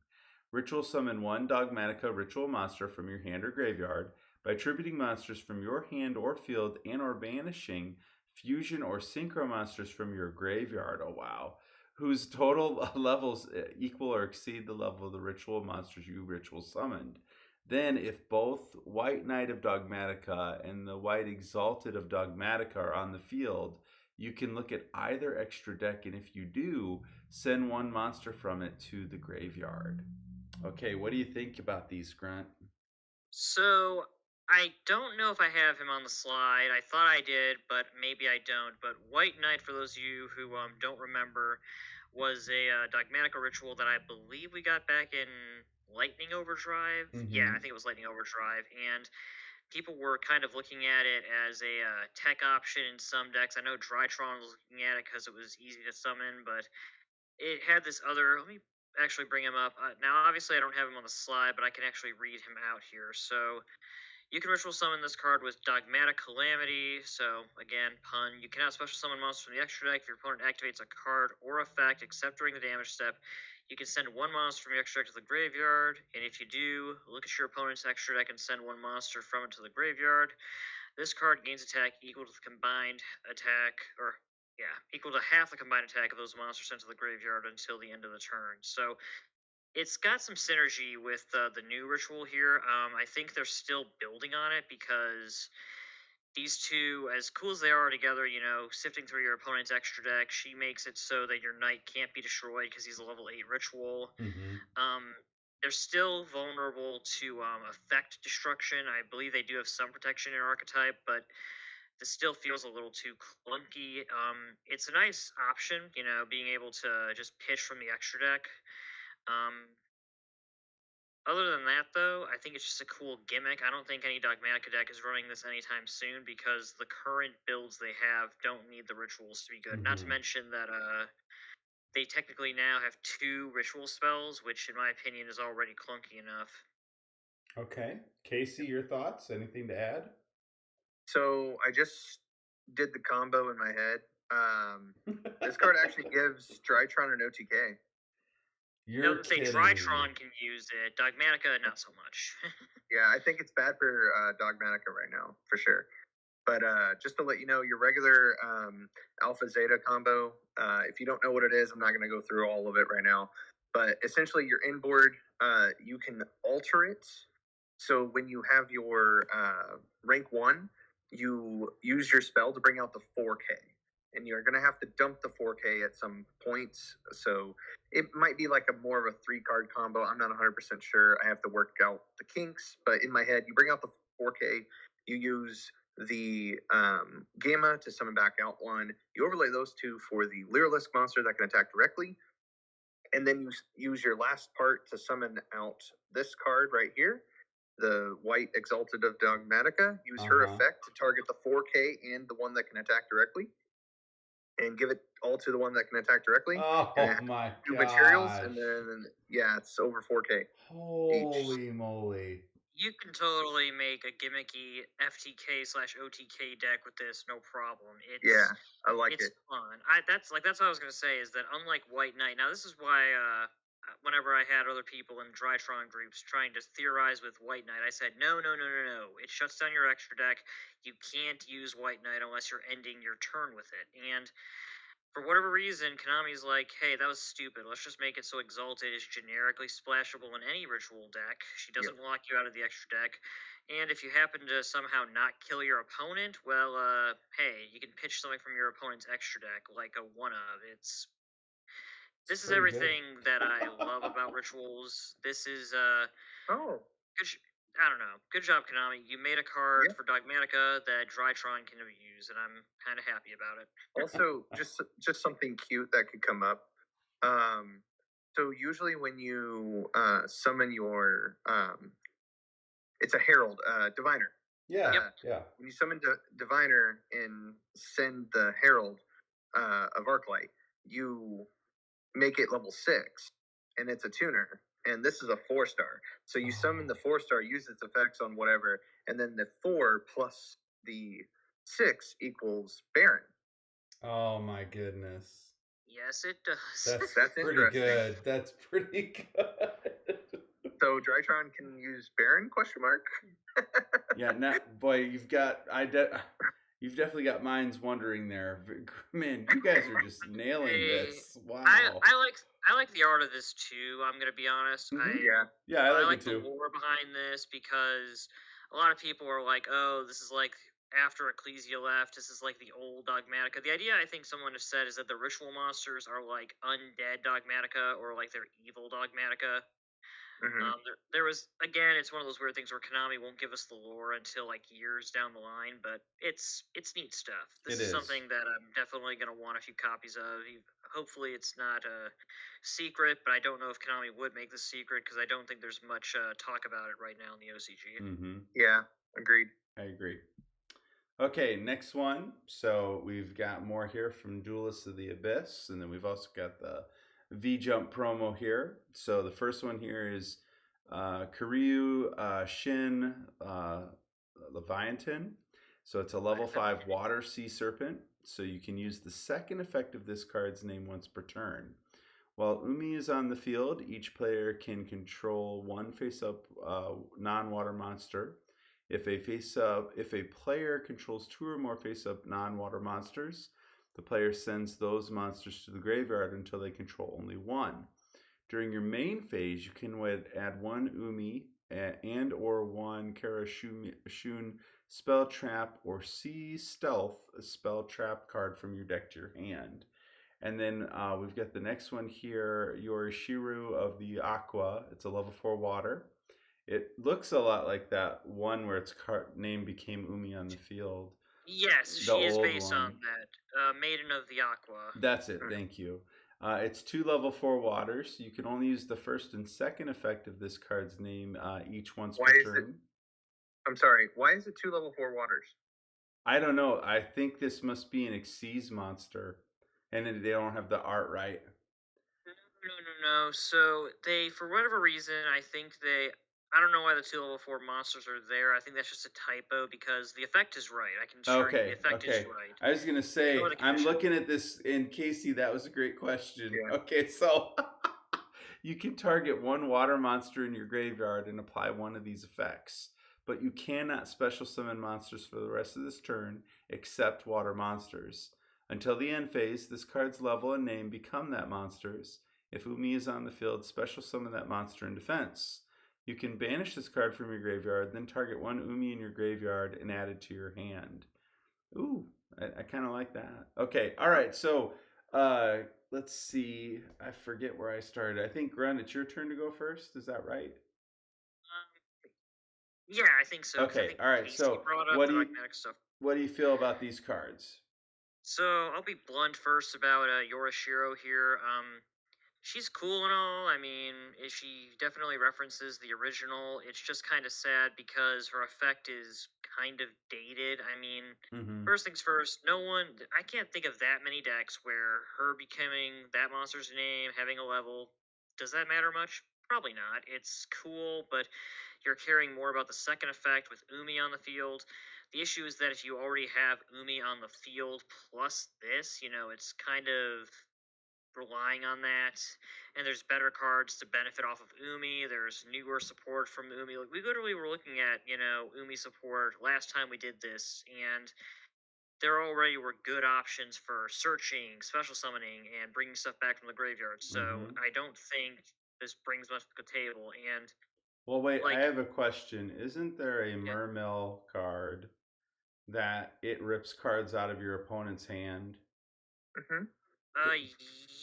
Ritual summon one Dogmatica ritual monster from your hand or graveyard by attributing monsters from your hand or field and or banishing fusion or synchro monsters from your graveyard. Oh wow. Whose total levels equal or exceed the level of the ritual monsters you ritual summoned. Then, if both White Knight of Dogmatica and the White Exalted of Dogmatica are on the field, you can look at either extra deck, and if you do, send one monster from it to the graveyard. Okay, what do you think about these, Grunt? So, I don't know if I have him on the slide. I thought I did, but maybe I don't. But White Knight, for those of you who don't remember, was a Dogmatica ritual that I believe we got back in Lightning Overdrive. Yeah, I think it was Lightning Overdrive. And people were kind of looking at it as a tech option in some decks. I know Drytron was looking at it because it was easy to summon, but it had this other. Let me actually bring him up. Now, obviously, I don't have him on the slide, but I can actually read him out here. So, you can ritual summon this card with Dogmatic Calamity. So, again, pun. You cannot special summon monsters from the extra deck if your opponent activates a card or effect except during the damage step. You can send one monster from your extra deck to the graveyard, and if you do, look at your opponent's extra deck and send one monster from it to the graveyard. This card gains attack equal to the combined attack, or equal to half the combined attack of those monsters sent to the graveyard until the end of the turn. So it's got some synergy with the new ritual here. I think they're still building on it because these two, as cool as they are together, sifting through your opponent's extra deck, she makes it so that your knight can't be destroyed because he's a level 8 ritual. They're still vulnerable to effect destruction. I believe they do have some protection in archetype, but this still feels a little too clunky. It's a nice option, being able to just pitch from the extra deck. Other than that, though, I think it's just a cool gimmick. I don't think any Dogmatica deck is running this anytime soon because the current builds they have don't need the rituals to be good. Not to mention that they technically now have 2 ritual spells, which in my opinion is already clunky enough. Okay. Casey, your thoughts? Anything to add? So I just did the combo in my head. This card actually gives Drytron an OTK. You're kidding. Drytron can use it. Dogmatica, not so much. Yeah, I think it's bad for Dogmatica right now, for sure. But just to let you know, your regular Alpha Zeta combo, if you don't know what it is, I'm not going to go through all of it right now. But essentially, your inboard, you can alter it. So when you have your rank 1, you use your spell to bring out the 4K. And you're going to have to dump the 4K at some points. So it might be like more of a 3-card combo. I'm not 100% sure. I have to work out the kinks. But in my head, you bring out the 4K. You use the Gamma to summon back out 1. You overlay those 2 for the Lyrilisk monster that can attack directly. And then you use your last part to summon out this card right here, the White Exalted of Dogmatica. Use her effect to target the 4K and the one that can attack directly. And give it all to the one that can attack directly. Oh my god! Materials, and then it's over 4K. Holy moly! You can totally make a gimmicky FTK/OTK deck with this, no problem. I like it. It's fun. That's what I was gonna say. Is that unlike White Knight? Now this is why whenever I had other people in Drytron groups trying to theorize with White Knight, I said no. It shuts down your extra deck. You can't use White Knight unless you're ending your turn with it. And for whatever reason, Konami's like, hey, that was stupid. Let's just make it so Exalted is generically splashable in any ritual deck. She doesn't lock you out of the extra deck. And if you happen to somehow not kill your opponent, well, hey, you can pitch something from your opponent's extra deck, like a one-of. This is everything that I love about rituals. This is, I don't know. Good job, Konami. You made a card for Dogmatica that Drytron can use, and I'm kind of happy about it. Also, just something cute that could come up. So usually when you summon your, it's a Herald, Diviner. Yeah. When you summon Diviner and send the Herald of Arclight, you make it level 6, and it's a tuner. And this is a 4-star. So you summon the 4-star, use its effects on whatever, and then the 4 plus the 6 equals Baron. Oh my goodness. Yes, it does. That's pretty good. That's pretty good. So Drytron can use Baron? ? Yeah, now, boy, you've definitely got minds wondering there. Man, you guys are just nailing this. Wow. I like the art of this too. I'm gonna be honest. I like it too. The lore behind this because a lot of people are like, "Oh, this is like after Ecclesia left. This is like the old Dogmatica." The idea I think someone has said is that the ritual monsters are like undead Dogmatica or like they're evil Dogmatica. There was, again, it's one of those weird things where Konami won't give us the lore until like years down the line, but it's neat stuff. This is something that I'm definitely going to want a few copies of. Hopefully it's not a secret, but I don't know if Konami would make this secret because I don't think there's much talk about it right now in the OCG. Yeah, agreed. I agree. Okay, next one. So we've got more here from Duelists of the Abyss, and then we've also got the V-Jump promo here. So the first one here is Kairyu-Shin Leviathan. So it's a level 5 water sea serpent. So you can use the second effect of this card's name once per turn. While Umi is on the field, each player can control one face-up non-water monster. If a player controls 2 or more face-up non-water monsters, the player sends those monsters to the graveyard until they control only one. During your main phase, you can add one Umi and or one Kairyu-Shin spell trap or C stealth spell trap card from your deck to your hand. And then we've got the next one here, Yugioh of the Aqua. It's a level 4 water. It looks a lot like that one where its name became Umi on the field. Yes, she is based on that. Maiden of the Aqua. That's it. Thank you. It's 2 level 4 waters. You can only use the first and second effect of this card's name each once per turn. I'm sorry. Why is it 2 level 4 waters? I don't know. I think this must be an Xyz monster, and they don't have the art right. No. So they, for whatever reason, I don't know why the 2 level 4 monsters are there. I think that's just a typo because the effect is right. I can assure you the effect is right. I was going to say, I'm looking at this, and Casey, that was a great question. Yeah. Okay, so you can target one water monster in your graveyard and apply one of these effects, but you cannot special summon monsters for the rest of this turn except water monsters. Until the end phase, this card's level and name become that monster's. If Umi is on the field, special summon that monster in defense. You can banish this card from your graveyard, then target one Umi in your graveyard and add it to your hand. Ooh, I kind of like that. Okay, all right, so let's see. I forget where I started. I think, Grunt, it's your turn to go first. Is that right? Yeah, I think so. Okay, all right, so what do you feel about these cards? So, I'll be blunt first about Yugioh here. She's cool and all. I mean, she definitely references the original. It's just kind of sad because her effect is kind of dated. I mean, first things first, I can't think of that many decks where her becoming that monster's name, having a level, does that matter much? Probably not. It's cool, but you're caring more about the second effect with Umi on the field. The issue is that if you already have Umi on the field plus this, it's kind of relying on that, and there's better cards to benefit off of Umi. There's newer support from Umi. Like, we literally were looking at Umi support last time we did this, and there already were good options for searching, special summoning, and bringing stuff back from the graveyard. So I don't think this brings much to the table. And well, wait, I have a question. Isn't there a Mermill card that it rips cards out of your opponent's hand?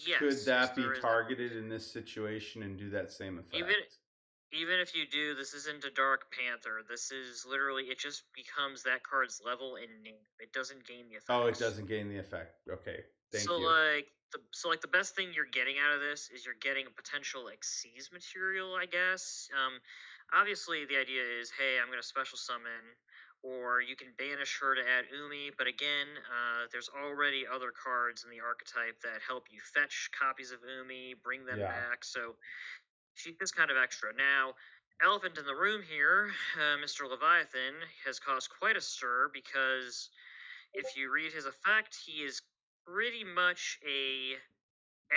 Yes. Could that be targeted in this situation and do that same effect? Even if you do, this isn't a Dark Panther. This is literally, it just becomes that card's level in name. It doesn't gain the effect. Oh, it doesn't gain the effect. Okay, thank you. The best thing you're getting out of this is you're getting a potential Xyz material, I guess. Obviously the idea is, hey, I'm going to special summon, or you can banish her to add Umi, but again, there's already other cards in the archetype that help you fetch copies of Umi, bring them back, so she's just kind of extra. Now, elephant in the room here, Mr. Leviathan, has caused quite a stir because if you read his effect, he is pretty much a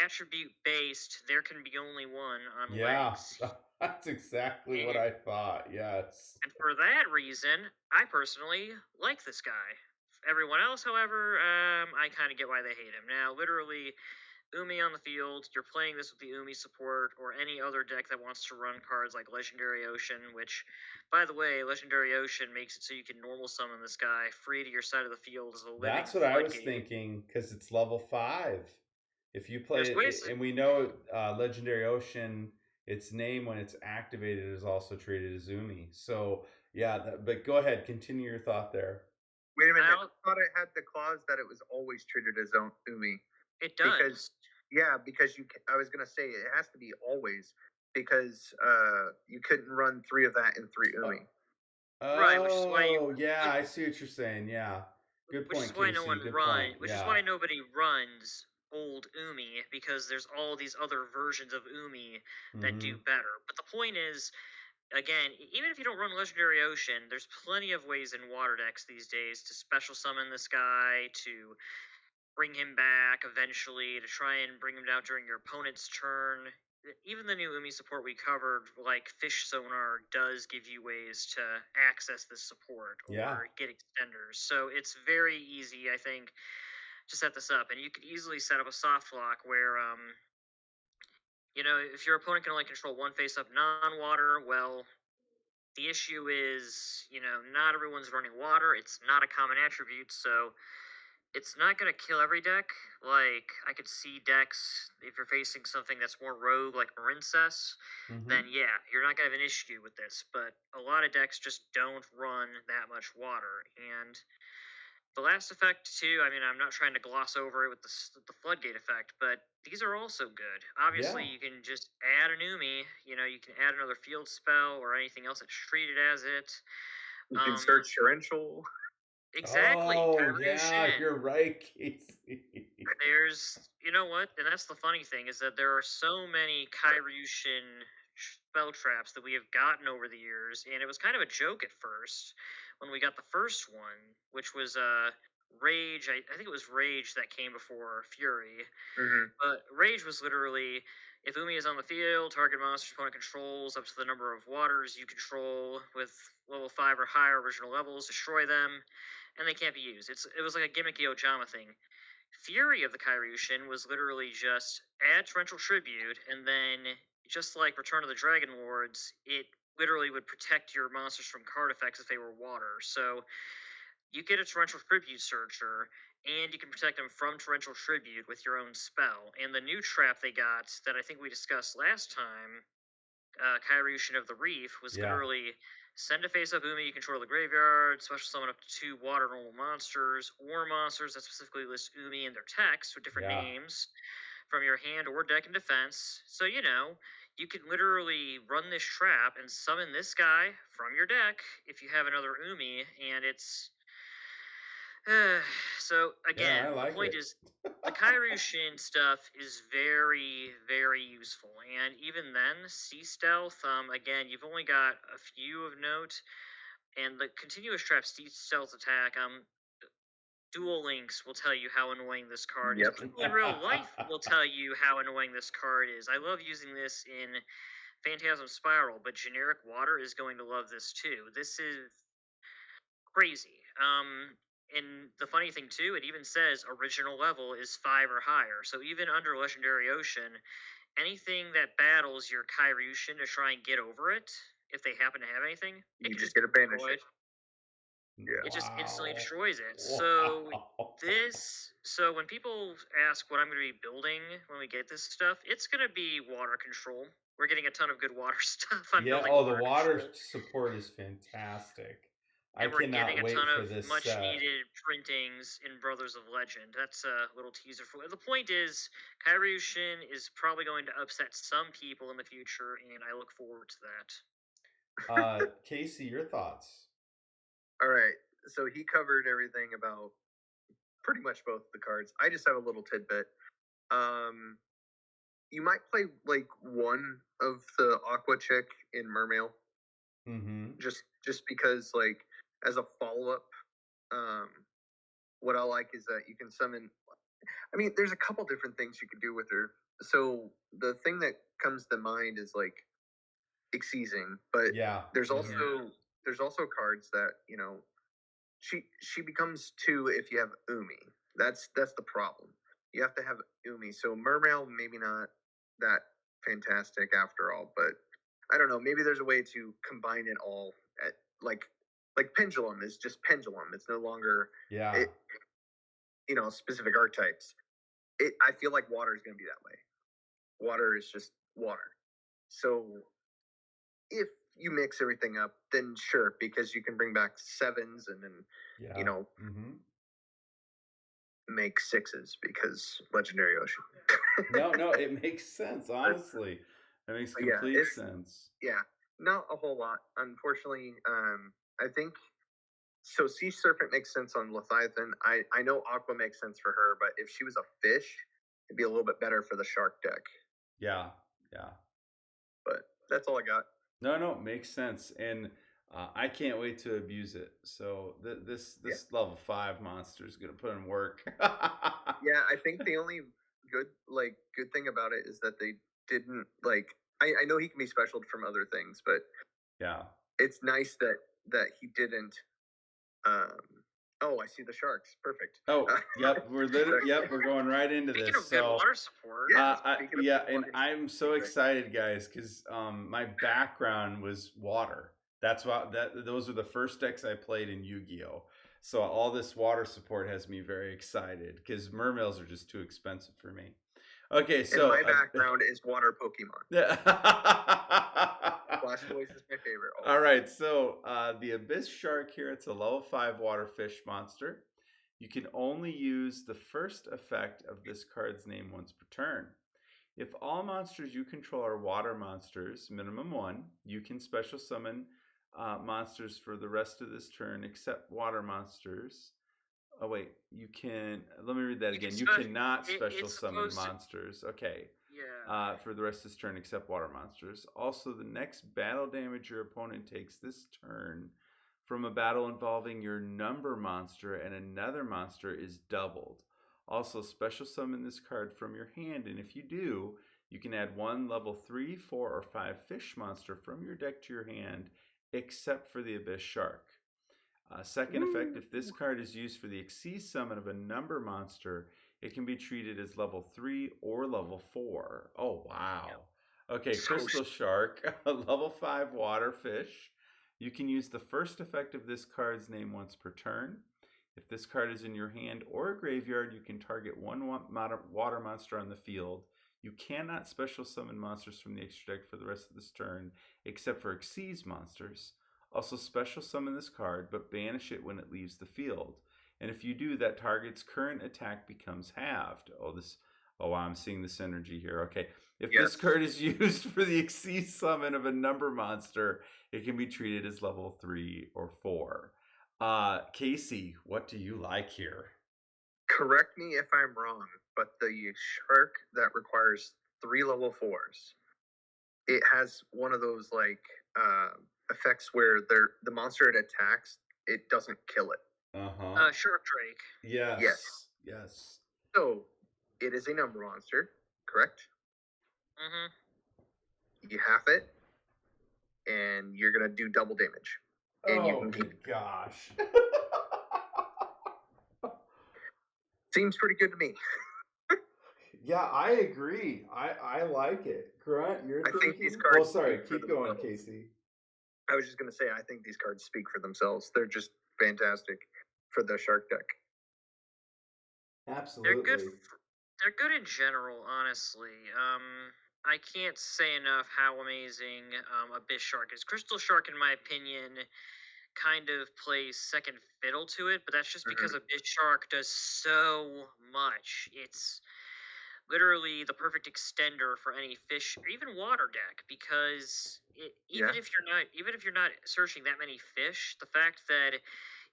attribute based, there can be only one on legs. That's exactly what I thought, yes. And for that reason, I personally like this guy. Everyone else, however, I kind of get why they hate him. Now, literally, Umi on the field, you're playing this with the Umi support, or any other deck that wants to run cards like Legendary Ocean, which, by the way, Legendary Ocean makes it so you can normal summon this guy free to your side of the field as a living That's what I was thinking, because it's level 5. If you play it, and we know Legendary Ocean, its name when it's activated is also treated as Umi. So, yeah, but go ahead, continue your thought there. Wait a minute, I thought it had the clause that it was always treated as Umi. It does. Because I was going to say it has to be always, because you couldn't run 3 of that in 3 Umi. Right, which is why I see what you're saying, yeah. Good point, Which is why nobody runs old Umi, because there's all these other versions of Umi that do better. But the point is, again, even if you don't run Legendary Ocean, there's plenty of ways in water decks these days to special summon this guy, to bring him back eventually, to try and bring him down during your opponent's turn. Even the new Umi support we covered, like Fish Sonar, does give you ways to access this support or get extenders. So it's very easy, I think, to set this up. And you could easily set up a soft lock where, if your opponent can only control one face-up non-water, well, the issue is, not everyone's running water. It's not a common attribute, so it's not going to kill every deck. Like, I could see decks, if you're facing something that's more rogue, like Marincess, then yeah, you're not going to have an issue with this. But a lot of decks just don't run that much water. And the last effect, too, I mean, I'm not trying to gloss over it with the floodgate effect, but these are also good. Obviously, you can just add an Umi. You can add another field spell or anything else that's treated as it. You can search torrential. Exactly. Oh, yeah, you're right, Casey. There's, and that's the funny thing, is that there are so many Kairyu-Shin spell traps that we have gotten over the years, and it was kind of a joke at first when we got the first one, which was Rage. I think it was Rage that came before Fury. But Rage was literally, if Umi is on the field, target monster's opponent controls up to the number of waters you control with level 5 or higher original levels, destroy them, and they can't be used. It was like a gimmicky Ojama thing. Fury of the Kairyu-Shin was literally just add Torrential Tribute, and then, just like Return of the Dragon Lords, it literally would protect your monsters from card effects if they were water. So you get a Torrential Tribute Searcher, and you can protect them from Torrential Tribute with your own spell. And the new trap they got, that I think we discussed last time, Kairyu-Shin of the Reef, was literally send a face-up Umi you control the graveyard, special summon up to 2 water normal monsters, or monsters that specifically list Umi in their text with different names from your hand or deck in defense. So, you can literally run this trap and summon this guy from your deck if you have another Umi, and it's... so, again, the point is, the Kairyu-Shin stuff is very, very useful. And even then, Sea Stealth, again, you've only got a few of note. And the continuous trap Sea Stealth attack, Duel Links will tell you how annoying this card is. People in real life will tell you how annoying this card is. I love using this in Phantasm Spiral, but generic water is going to love this too. This is crazy. And the funny thing too, it even says original level is 5 or higher. So even under Legendary Ocean, anything that battles your Kairyu-Shin to try and get over it, if they happen to have anything, you can just get a banish. It just instantly destroys it. So when people ask what I'm going to be building when we get this stuff, it's going to be water control. We're getting a ton of good water stuff. The water support is fantastic. And we're getting a ton of much-needed printings in Brothers of Legend. That's a little teaser for it. The point is, Kairyu-Shin is probably going to upset some people in the future, and I look forward to that. Casey, your thoughts? All right. So he covered everything about pretty much both the cards. I just have a little tidbit. You might play like one of the Aqua Chick in Mermail. Just because, like, as a follow-up, what I like is that you can summon... I mean, there's a couple different things you can do with her. So the thing that comes to mind is, like, Exceasing. But there's also cards that, she becomes 2 if you have Umi. That's the problem. You have to have Umi. So Mermail, maybe not that fantastic after all, but I don't know. Maybe there's a way to combine it all at, like Pendulum is just Pendulum. It's no longer specific archetypes. I feel like water is going to be that way. Water is just water. So if you mix everything up, then sure, because you can bring back 7s and then make 6s because Legendary Ocean. No, it makes sense. Honestly, it makes complete sense. Yeah, not a whole lot, unfortunately. I think so. Sea Serpent makes sense on Leviathan. I know Aqua makes sense for her, but if she was a fish, it'd be a little bit better for the shark deck. Yeah. But that's all I got. No, makes sense. And I can't wait to abuse it. So this level 5 monster is gonna put in work. Yeah, I think the only good thing about it is that they didn't like. I know he can be specialed from other things, but yeah, it's nice that he didn't. Oh, I see the sharks. Perfect. Oh, yep, we're going right into Speaking this. of good water support, And I'm so excited, guys, because my background was water. That's why those are the first decks I played in Yu-Gi-Oh. So all this water support has me very excited because mermails are just too expensive for me. Okay, so my background is water Pokemon. Yeah. Flash Voice is my favorite. All right, so the Abyss Shark here, it's a level 5 water fish monster. You can only use the first effect of this card's name once per turn. If all monsters you control are water monsters, minimum 1, you can special summon monsters for the rest of this turn except water monsters. Oh, wait, you can. Let me read that again. You cannot special summon monsters. Okay. Yeah. For the rest of this turn except water monsters. Also, the next battle damage your opponent takes this turn from a battle involving your number monster and another monster is doubled. Also, special summon this card from your hand, and if you do, you can add one level 3, 4, or 5 fish monster from your deck to your hand, except for the Abyss Shark. Second effect, if this card is used for the Xyz summon of a number monster, it can be treated as level 3 or level 4. Oh, wow. Okay, Crystal Shark, a level 5 water fish. You can use the first effect of this card's name once per turn. If this card is in your hand or a graveyard, you can target one water monster on the field. You cannot special summon monsters from the extra deck for the rest of this turn, except for Xyz monsters. Also special summon this card, but banish it when it leaves the field. And if you do, that target's current attack becomes halved. I'm seeing the synergy here. Okay. If this card is used for the Xyz summon of a number monster, it can be treated as level 3 or 4. Casey, what do you like here? Correct me if I'm wrong, but the shark that requires 3 level 4s, it has one of those effects where the monster it attacks, it doesn't kill it. Shark Drake. Yes. So it is a number monster, correct? Mm-hmm. You half it, and you're gonna do double damage. And you can keep. Gosh. Seems pretty good to me. Yeah, I agree. I like it. Grunt, you're thinking? Think these cards. Oh, sorry. Keep going, Casey. I was just gonna say, I think these cards speak for themselves. They're just fantastic for the shark deck. Absolutely. They're good in general, honestly. I can't say enough how amazing Abyss Shark is. Crystal Shark, in my opinion, kind of plays second fiddle to it, but that's just because Abyss Shark does so much. It's literally the perfect extender for any fish or even water deck, because even if you're not searching that many fish, the fact that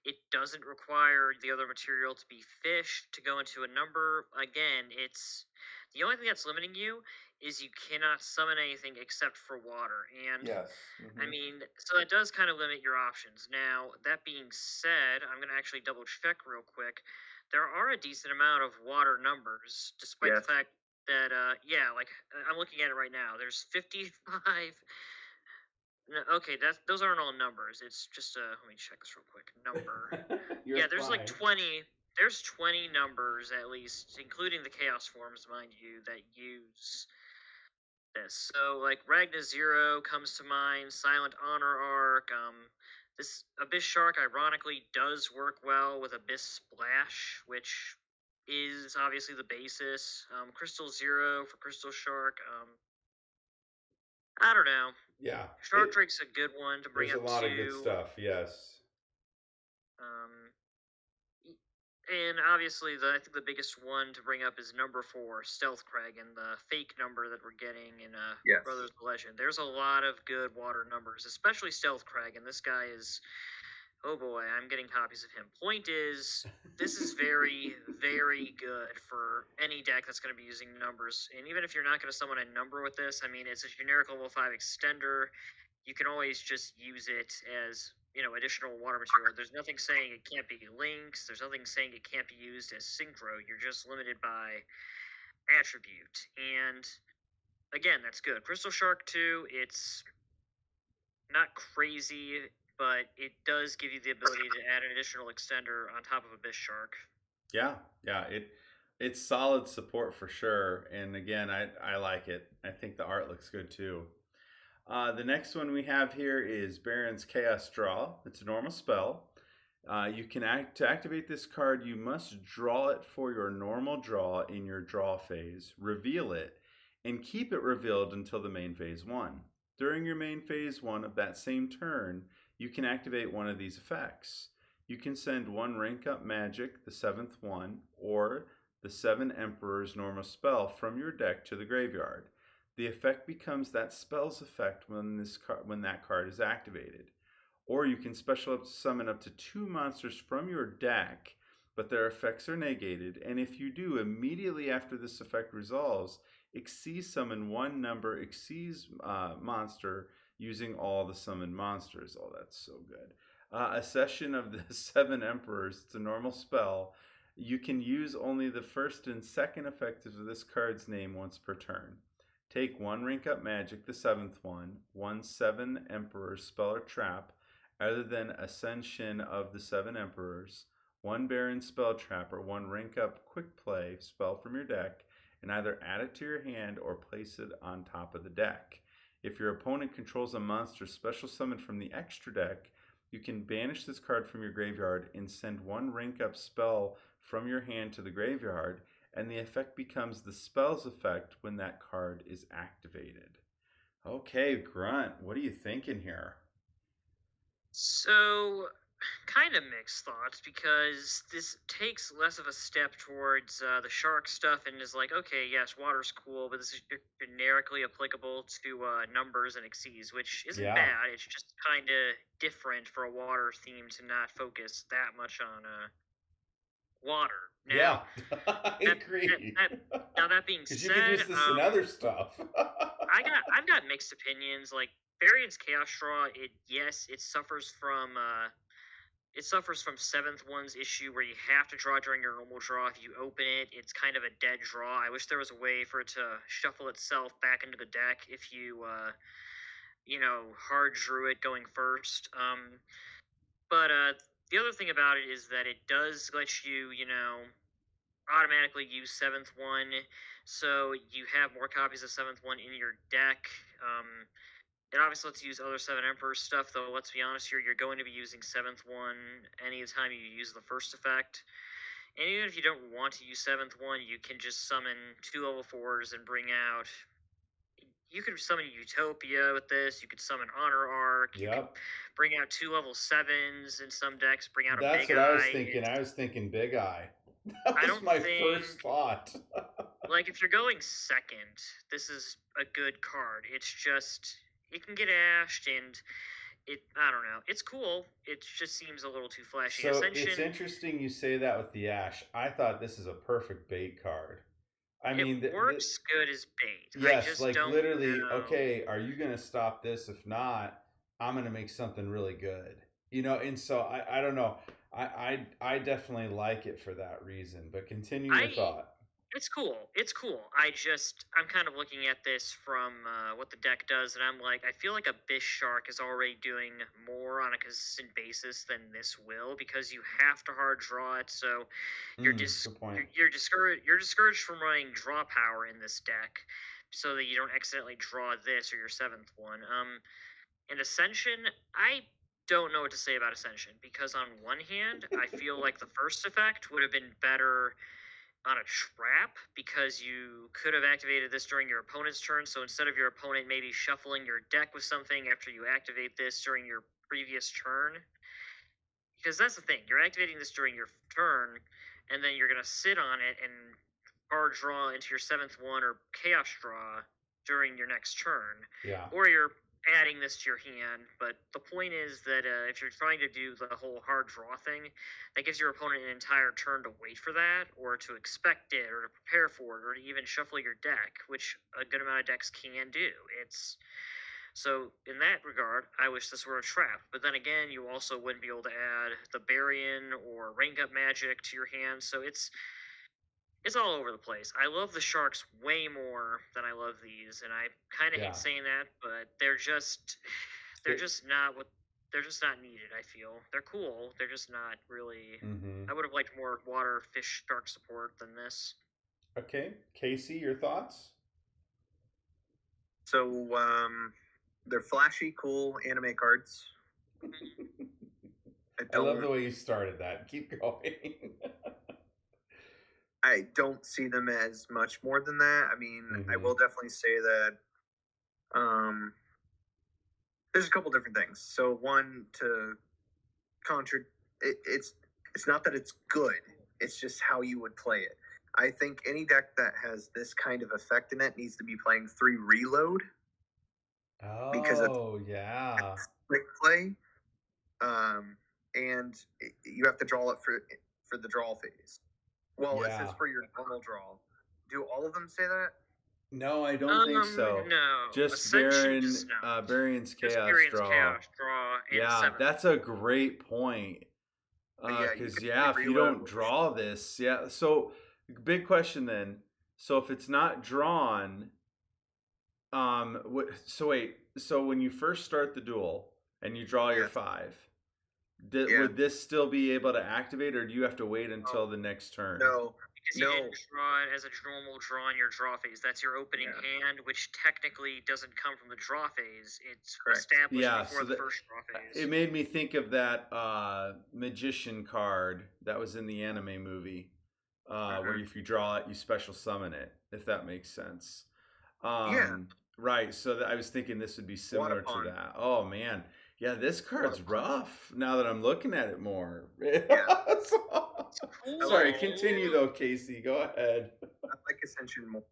it doesn't require the other material to be fish to go into a number, again, it's the only thing that's limiting you is you cannot summon anything except for water. And I mean, so that does kind of limit your options. Now, that being said, I'm going to actually double check real quick. There are a decent amount of water numbers, despite the fact that, I'm looking at it right now. There's 55. No, okay, those aren't all numbers. It's just let me check this real quick. Number. There's like 20. There's 20 numbers at least, including the chaos forms, mind you, that use this. So like Ragna Zero comes to mind, Silent Honor Arc. This Abyss Shark ironically does work well with Abyss Splash, which is obviously the basis. Crystal Zero for Crystal Shark. I don't know. Yeah. Shark Drake's a good one to bring up too. There's a lot of good stuff, yes. And obviously, I think the biggest one to bring up is number 4, Stealth Kraken, the fake number that we're getting in Brothers of Legend. There's a lot of good water numbers, especially Stealth Kraken. This guy is, oh boy, I'm getting copies of him. Point is, this is very, very good for any deck that's going to be using numbers. And even if you're not going to summon a number with this, I mean, it's a generic level 5 extender. you can always just use it as, additional water material. There's nothing saying it can't be links. There's nothing saying it can't be used as synchro. You're just limited by attribute. And again, that's good. Crystal Shark 2, it's not crazy, but it does give you the ability to add an additional extender on top of Abyss Shark. Yeah, it's solid support for sure. And again, I like it. I think the art looks good too. The next one we have here is Baron's Chaos Draw. It's a normal spell. You can to activate this card, you must draw it for your normal draw in your draw phase, reveal it, and keep it revealed until the main phase 1. During your main phase 1 of that same turn, you can activate one of these effects. You can send one rank up magic, the 7th one, or the 7 Emperor's normal spell from your deck to the graveyard. The effect becomes that spell's effect when that card is activated. Or you can special summon up to 2 monsters from your deck, but their effects are negated, and if you do, immediately after this effect resolves, Xyz summon one number Xyz monster using all the summoned monsters. Oh, that's so good. A session of the 7 Emperors, it's a normal spell. You can use only the first and second effects of this card's name once per turn. Take one rank up magic, the 7th one 7 Emperor spell or trap, other than Ascension of the 7 Emperors, one Baron spell trap, or one rank up quick play spell from your deck, and either add it to your hand or place it on top of the deck. If your opponent controls a monster special summoned from the extra deck, you can banish this card from your graveyard and send one rank up spell from your hand to the graveyard, and the effect becomes the spell's effect when that card is activated. Okay, Grunt, what are you thinking here? So, kind of mixed thoughts, because this takes less of a step towards the shark stuff and is like, okay, yes, water's cool, but this is generically applicable to numbers and Xyz, which isn't bad. It's just kind of different for a water theme to not focus that much on water. Now, I agree. Now that being said, you could use this in other stuff. I've got mixed opinions. Like Baron's Chaos Draw, it suffers from 7th one's issue where you have to draw during your normal draw. If you open it, it's kind of a dead draw. I wish there was a way for it to shuffle itself back into the deck if you hard drew it going first. But the other thing about it is that it does let you, automatically use 7th one, so you have more copies of 7th one in your deck. It obviously lets you use other 7 Emperor stuff, though let's be honest here, you're going to be using 7th one anytime you use the first effect. And even if you don't want to use 7th one, you can just summon 2 level 4s and bring out... You could summon Utopia with this, you could summon Honor Arc, you could bring out 2 level 7s in some decks, bring out a Big Eye. That's what I was thinking. I was thinking Big Eye. That was my first thought. Like, if you're going second, this is a good card. It's just, it can get ashed, and I don't know. It's cool. It just seems a little too flashy. So Ascension, it's interesting you say that with the ash. I thought this is a perfect bait card. I mean, it works good as bait. Yes, I just like don't literally. Know. Okay, are you going to stop this? If not, I'm going to make something really good. And so I don't know. I definitely like it for that reason. But continue your thought. It's cool. I'm kind of looking at this from what the deck does, and I'm like, I feel like Abyss Shark is already doing more on a consistent basis than this will, because you have to hard draw it, so you're discouraged from running draw power in this deck, so that you don't accidentally draw this or your 7th one. And Ascension, I don't know what to say about Ascension, because on one hand, I feel like the first effect would have been better on a trap, because you could have activated this during your opponent's turn, so instead of your opponent maybe shuffling your deck with something after you activate this during your previous turn, because that's the thing, you're activating this during your turn, and then you're going to sit on it and hard draw into your 7th one or Chaos Draw during your next turn, or you're adding this to your hand. But the point is that if you're trying to do the whole hard draw thing, that gives your opponent an entire turn to wait for that, or to expect it, or to prepare for it, or to even shuffle your deck, which a good amount of decks can do. It's So in that regard, I wish this were a trap. But then again, you also wouldn't be able to add the Barian or rank up magic to your hand. So it's all over the place. I love the sharks way more than I love these, and I kind of hate saying that, but they're just not needed. I feel they're cool. They're just not really. Mm-hmm. I would have liked more water fish shark support than this. Okay, Casey, your thoughts? So they're flashy, cool anime cards. I love the way you started that. Keep going. I don't see them as much more than that. I mean, I will definitely say that there's a couple different things. So one, to it's not that it's good. It's just how you would play it. I think any deck that has this kind of effect in it needs to be playing 3 reload. Because it's quick play. And you have to draw it for the draw phase. Well, it says for your normal draw. Do all of them say that? No, I don't think so. No, just Barian's Chaos Draw. Yeah, that's a great point. Because if you don't draw this, So, big question then. So if it's not drawn, so when you first start the duel and you draw your 5, would this still be able to activate, or do you have to wait until the next turn? No. Because you didn't draw it as a normal draw in your draw phase. That's your opening hand, which technically doesn't come from the draw phase. It's established before the first draw phase. It made me think of that magician card that was in the anime movie, where if you draw it, you special summon it, if that makes sense. Right, so I was thinking this would be similar to that. Oh, man. Yeah, this card's rough now that I'm looking at it more. Sorry, continue though, Casey. Go ahead. I like Ascension more,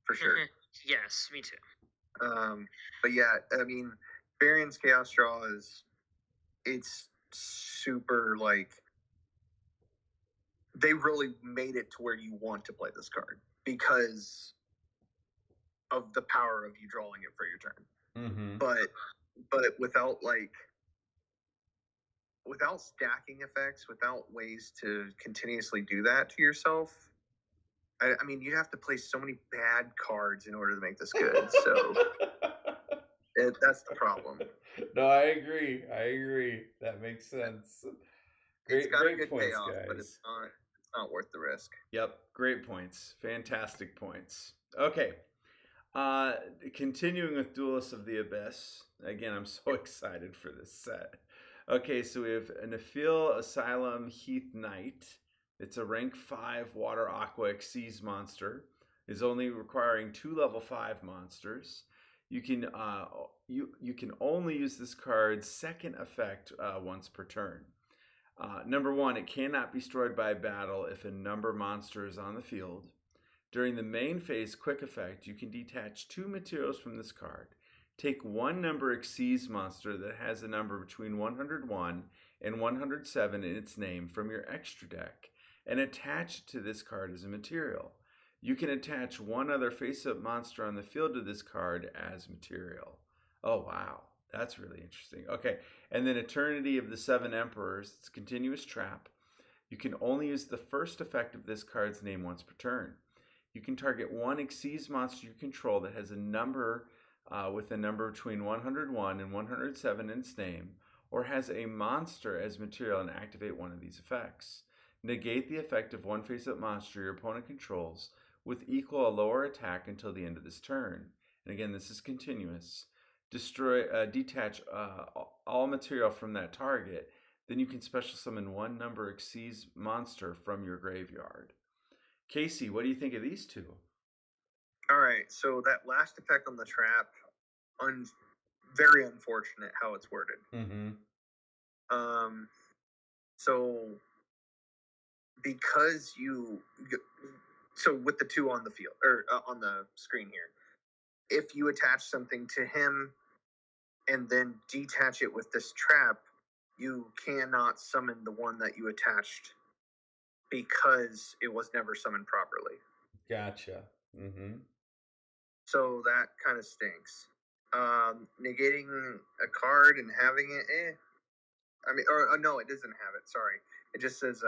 for sure. Yes, me too. But yeah, I mean, Barian's Chaos Draw it's super, like, they really made it to where you want to play this card because of the power of you drawing it for your turn. But without stacking effects, without ways to continuously do that to yourself, I mean, you'd have to play so many bad cards in order to make this good. So that's the problem. No, I agree. That makes sense. Great points, payoff, guys. But it's not worth the risk. Yep, great points. Fantastic points. Okay. Continuing with Duelists of the Abyss. Again, I'm so excited for this set. Okay, so we have a Nephil Asylum Heath Knight. It's a rank 5 Water Aqua Xyz monster. Is only requiring 2 level 5 monsters. You can only use this card's second effect once per turn. Number 1, it cannot be destroyed by battle if a number monster is on the field. During the main phase quick effect, you can detach 2 materials from this card. Take 1 number Xyz monster that has a number between 101 and 107 in its name from your extra deck and attach it to this card as a material. You can attach 1 other face-up monster on the field to this card as material. Oh, wow. That's really interesting. Okay, and then Eternity of the 7 Emperors. It's a continuous trap. You can only use the first effect of this card's name once per turn. You can target 1 Xyz monster you control that has a number with a number between 101 and 107 in its name, or has a monster as material and activate 1 of these effects. Negate the effect of 1 face-up monster your opponent controls with equal or lower attack until the end of this turn. And again, this is continuous. Detach all material from that target. Then you can special summon 1 number Xyz monster from your graveyard. Casey, what do you think of these 2? All right, so that last effect on the trap, very unfortunate how it's worded. So because so with the 2 on the field or on the screen here, if you attach something to him and then detach it with this trap, you cannot summon the one that you attached because it was never summoned properly. Gotcha. So that kind of stinks. Negating a card and having it, I mean, or no, it doesn't have it. Sorry, it just says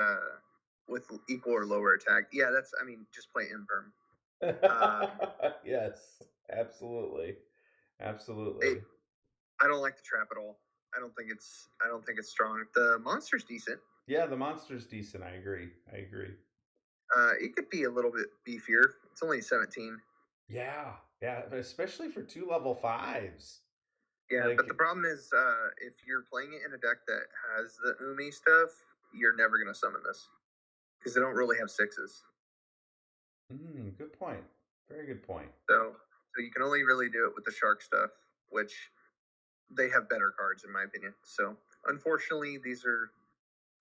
with equal or lower attack. Yeah, that's. I mean, just play imperm. Yes, absolutely, absolutely. I don't like the trap at all. I don't think it's strong. The monster's decent. Yeah, the monster's decent. I agree. It could be a little bit beefier. It's only 17. Yeah, but especially for 2 level 5s. Yeah, Like, but the problem is, if you're playing it in a deck that has the Umi stuff, you're never gonna summon this because they don't really have 6s. good point. Very good point. So you can only really do it with the shark stuff, which they have better cards in my opinion. So unfortunately, these are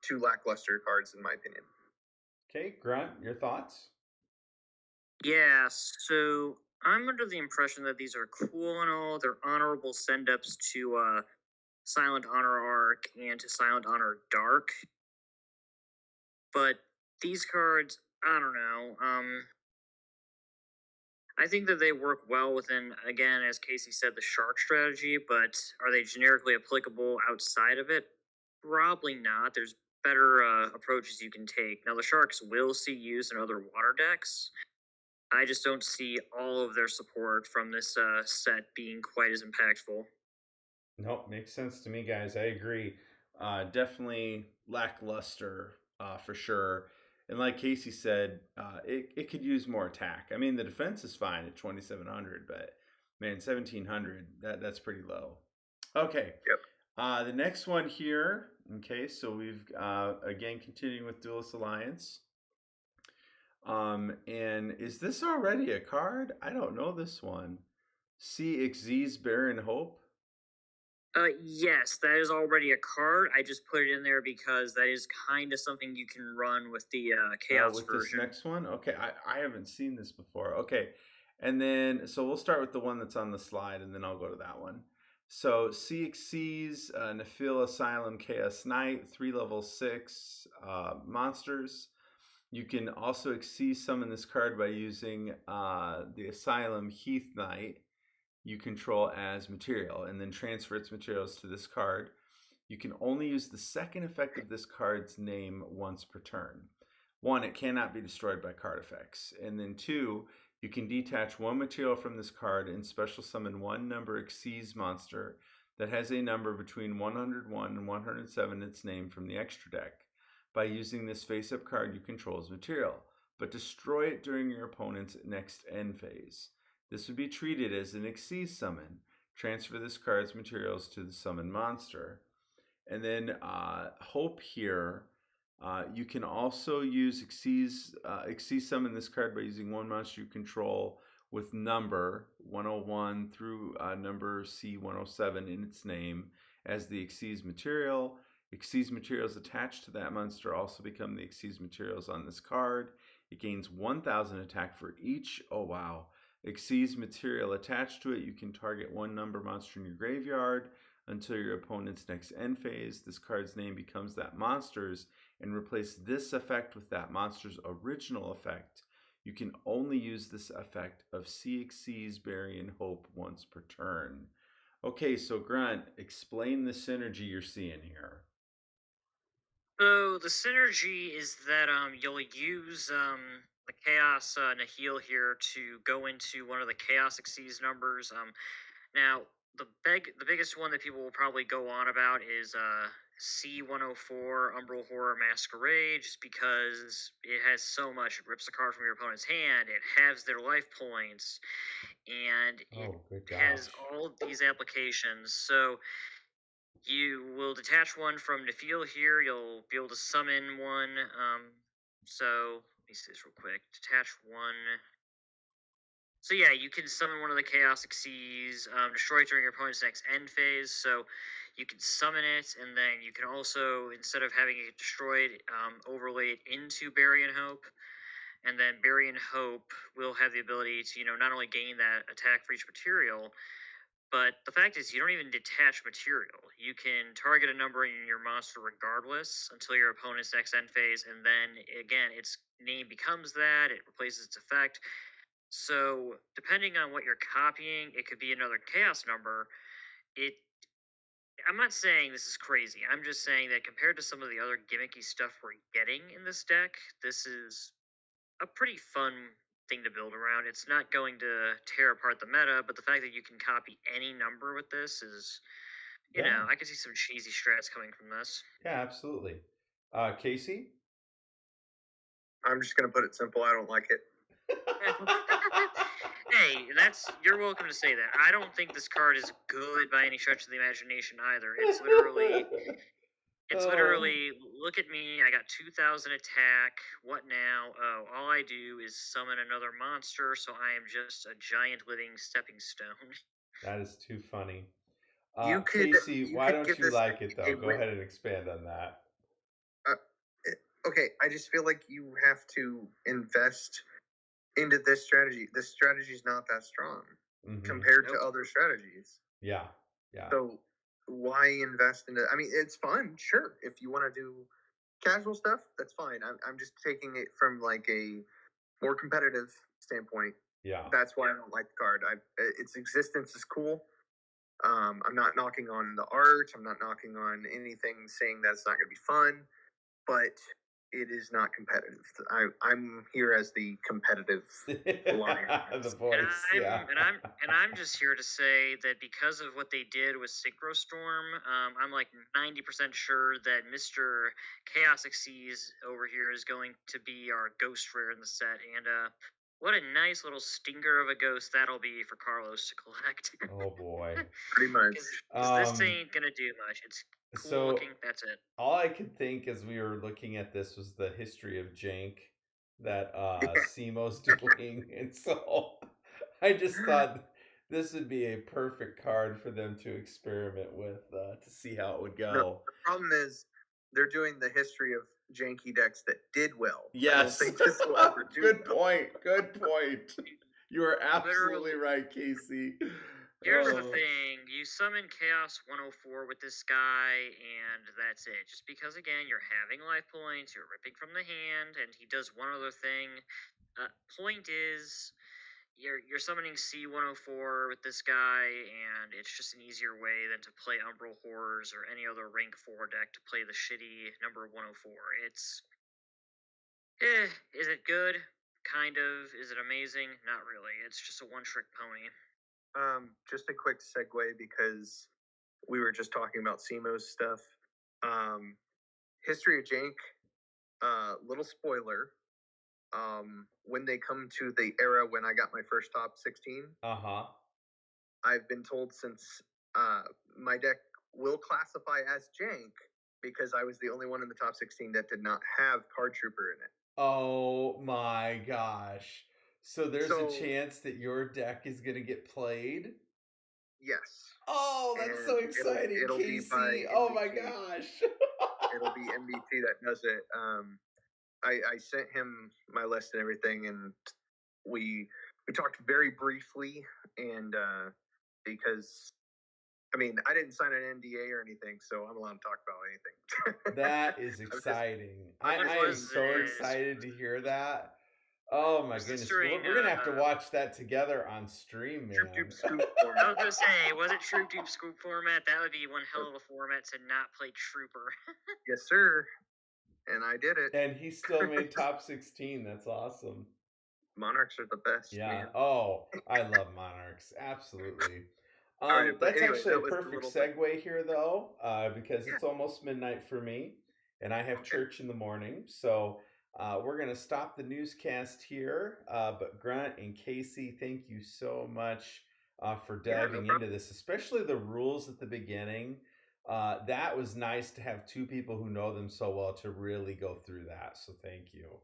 2 lackluster cards in my opinion. Okay, Grunt, your thoughts? Yeah, so I'm under the impression that these are cool and all. They're honorable send-ups to Silent Honor Arc and to Silent Honor Dark. But these cards, I don't know. I think that they work well within, again, as Casey said, the shark strategy, but are they generically applicable outside of it? Probably not. There's better approaches you can take. Now, the sharks will see use in other water decks. I just don't see all of their support from this set being quite as impactful. Nope, makes sense to me, guys. I agree. Definitely lackluster for sure. And like Casey said, it could use more attack. I mean, the defense is fine at 2,700, but man, 1,700, that's pretty low. Okay. Yep. The next one here. Okay, so we've again continuing with Duelist Alliance. And is this already a card? I don't know this one. CXZ's Barren Hope. Yes, that is already a card. I just put it in there because that is kind of something you can run with the Chaos with version. This next one? Okay, I haven't seen this before. Okay, and then so we'll start with the one that's on the slide, and then I'll go to that one. So CXC's Nephil Asylum Chaos Knight, 3 level 6 monsters. You can also exceed summon this card by using the Asylum Heath Knight you control as material, and then transfer its materials to this card. You can only use the second effect of this card's name once per turn. 1, it cannot be destroyed by card effects. And then 2, you can detach 1 material from this card and special summon 1 number exceeds monster that has a number between 101 and 107 its name from the extra deck by using this face-up card you control as material, but destroy it during your opponent's next end phase. This would be treated as an Exceed summon. Transfer this card's materials to the summon monster. And then Hope here, you can also use Exceed summon this card by using 1 monster you control with number 101 through number C107 in its name as the Exceed material. Exceed materials attached to that monster also become the Exceed materials on this card. It gains 1,000 attack for each. Oh, wow. Exceeds material attached to it. You can target 1 number monster in your graveyard until your opponent's next end phase. This card's name becomes that monster's and replace this effect with that monster's original effect. You can only use this effect of CXC's Burying Hope once per turn. Okay, so Grunt, explain the synergy you're seeing here. So the synergy is that you'll use the Chaos Nihil here to go into one of the Chaos Exceeds numbers. Now the biggest one that people will probably go on about is C104 Umbral Horror Masquerade, just because it has so much. It rips the card from your opponent's hand. It halves their life points, and it has all these applications. So you will detach 1 from Nephil here. You'll be able to summon 1. So let me see this real quick. Detach 1. So yeah, you can summon 1 of the Chaos Exceeds, destroy it during your opponent's next end phase. So you can summon it, and then you can also, instead of having it destroyed, overlay it into Bury and Hope. And then Bury and Hope will have the ability to, not only gain that attack for each material, but the fact is, you don't even detach material. You can target a number in your monster regardless until your opponent's next end phase, and then again, its name becomes that. It replaces its effect. So depending on what you're copying, it could be another chaos number. It I'm not saying this is crazy. I'm just saying that compared to some of the other gimmicky stuff we're getting in this deck, this is a pretty fun thing to build around. It's not going to tear apart the meta, but the fact that you can copy any number with this is, you know, I can see some cheesy strats coming from this. Yeah, absolutely. Casey? I'm just gonna put it simple. I don't like it. Hey, you're welcome to say that. I don't think this card is good by any stretch of the imagination either. It's literally look at me, I got 2000 attack. What now? Oh, all I do is summon another monster, so I am just a giant living stepping stone. That is too funny. Casey, why don't you like it though? Go ahead and expand on that. Okay, I just feel like you have to invest into this strategy. This strategy is not that strong compared to other strategies. Yeah. So why invest into? I mean, it's fun, sure. If you want to do casual stuff, that's fine. I'm just taking it from like a more competitive standpoint. Yeah. That's why I don't like the card. Its existence is cool. I'm not knocking on the art. I'm not knocking on anything saying that it's not going to be fun, but it is not competitive. I'm here as the competitive lion. The voice, and I'm just here to say that because of what they did with Synchrostorm, I'm like 90% sure that Mr. Chaos Xyz over here is going to be our ghost rare in the set, and what a nice little stinker of a ghost that'll be for Carlos to collect. Oh boy. Pretty much. Because this ain't gonna do much. It's cool looking, that's it. All I could think as we were looking at this was the history of jank that Simo's doing, and so I just thought this would be a perfect card for them to experiment with to see how it would go. No, the problem is they're doing the history of janky decks that did well. Yes. Good point. You are absolutely right, Casey. Here's the thing. You summon Chaos 104 with this guy, and that's it. Just because, again, you're having life points, you're ripping from the hand, and he does one other thing. Point is, you're summoning C104 with this guy, and it's just an easier way than to play Umbral Horrors or any other rank 4 deck to play the shitty number 104. It's... is it good? Kind of. Is it amazing? Not really. It's just a one-trick pony. Just a quick segue because we were just talking about Simo's stuff. History of Jank, little spoiler. When they come to the era when I got my first top 16, I've been told since my deck will classify as Jank because I was the only one in the top 16 that did not have Card Trooper in it. Oh my gosh. So there's a chance that your deck is going to get played? Yes. Oh, that's so exciting, it'll Casey. Be by oh my gosh. It'll be MBT that does it. I sent him my list and everything, and we talked very briefly, and because I mean, I didn't sign an NDA or anything, so I'm allowed to talk about anything. That is exciting. I am so excited to hear that. Oh my goodness. We're going to have to watch that together on stream, man. Troop Dupe Scoop format. I was going to say, was it Troop Dupe Scoop format? That would be one hell of a format to not play Trooper. Yes, sir. And I did it. And he still made top 16. That's awesome. Monarchs are the best. Yeah. Man. Oh, I love Monarchs. Absolutely. That's actually a perfect segue here, though, because it's almost midnight for me, and I have church in the morning. So we're going to stop the newscast here. But Grunt and Casey, thank you so much for diving into this, especially the rules at the beginning. That was nice to have two people who know them so well to really go through that. So thank you.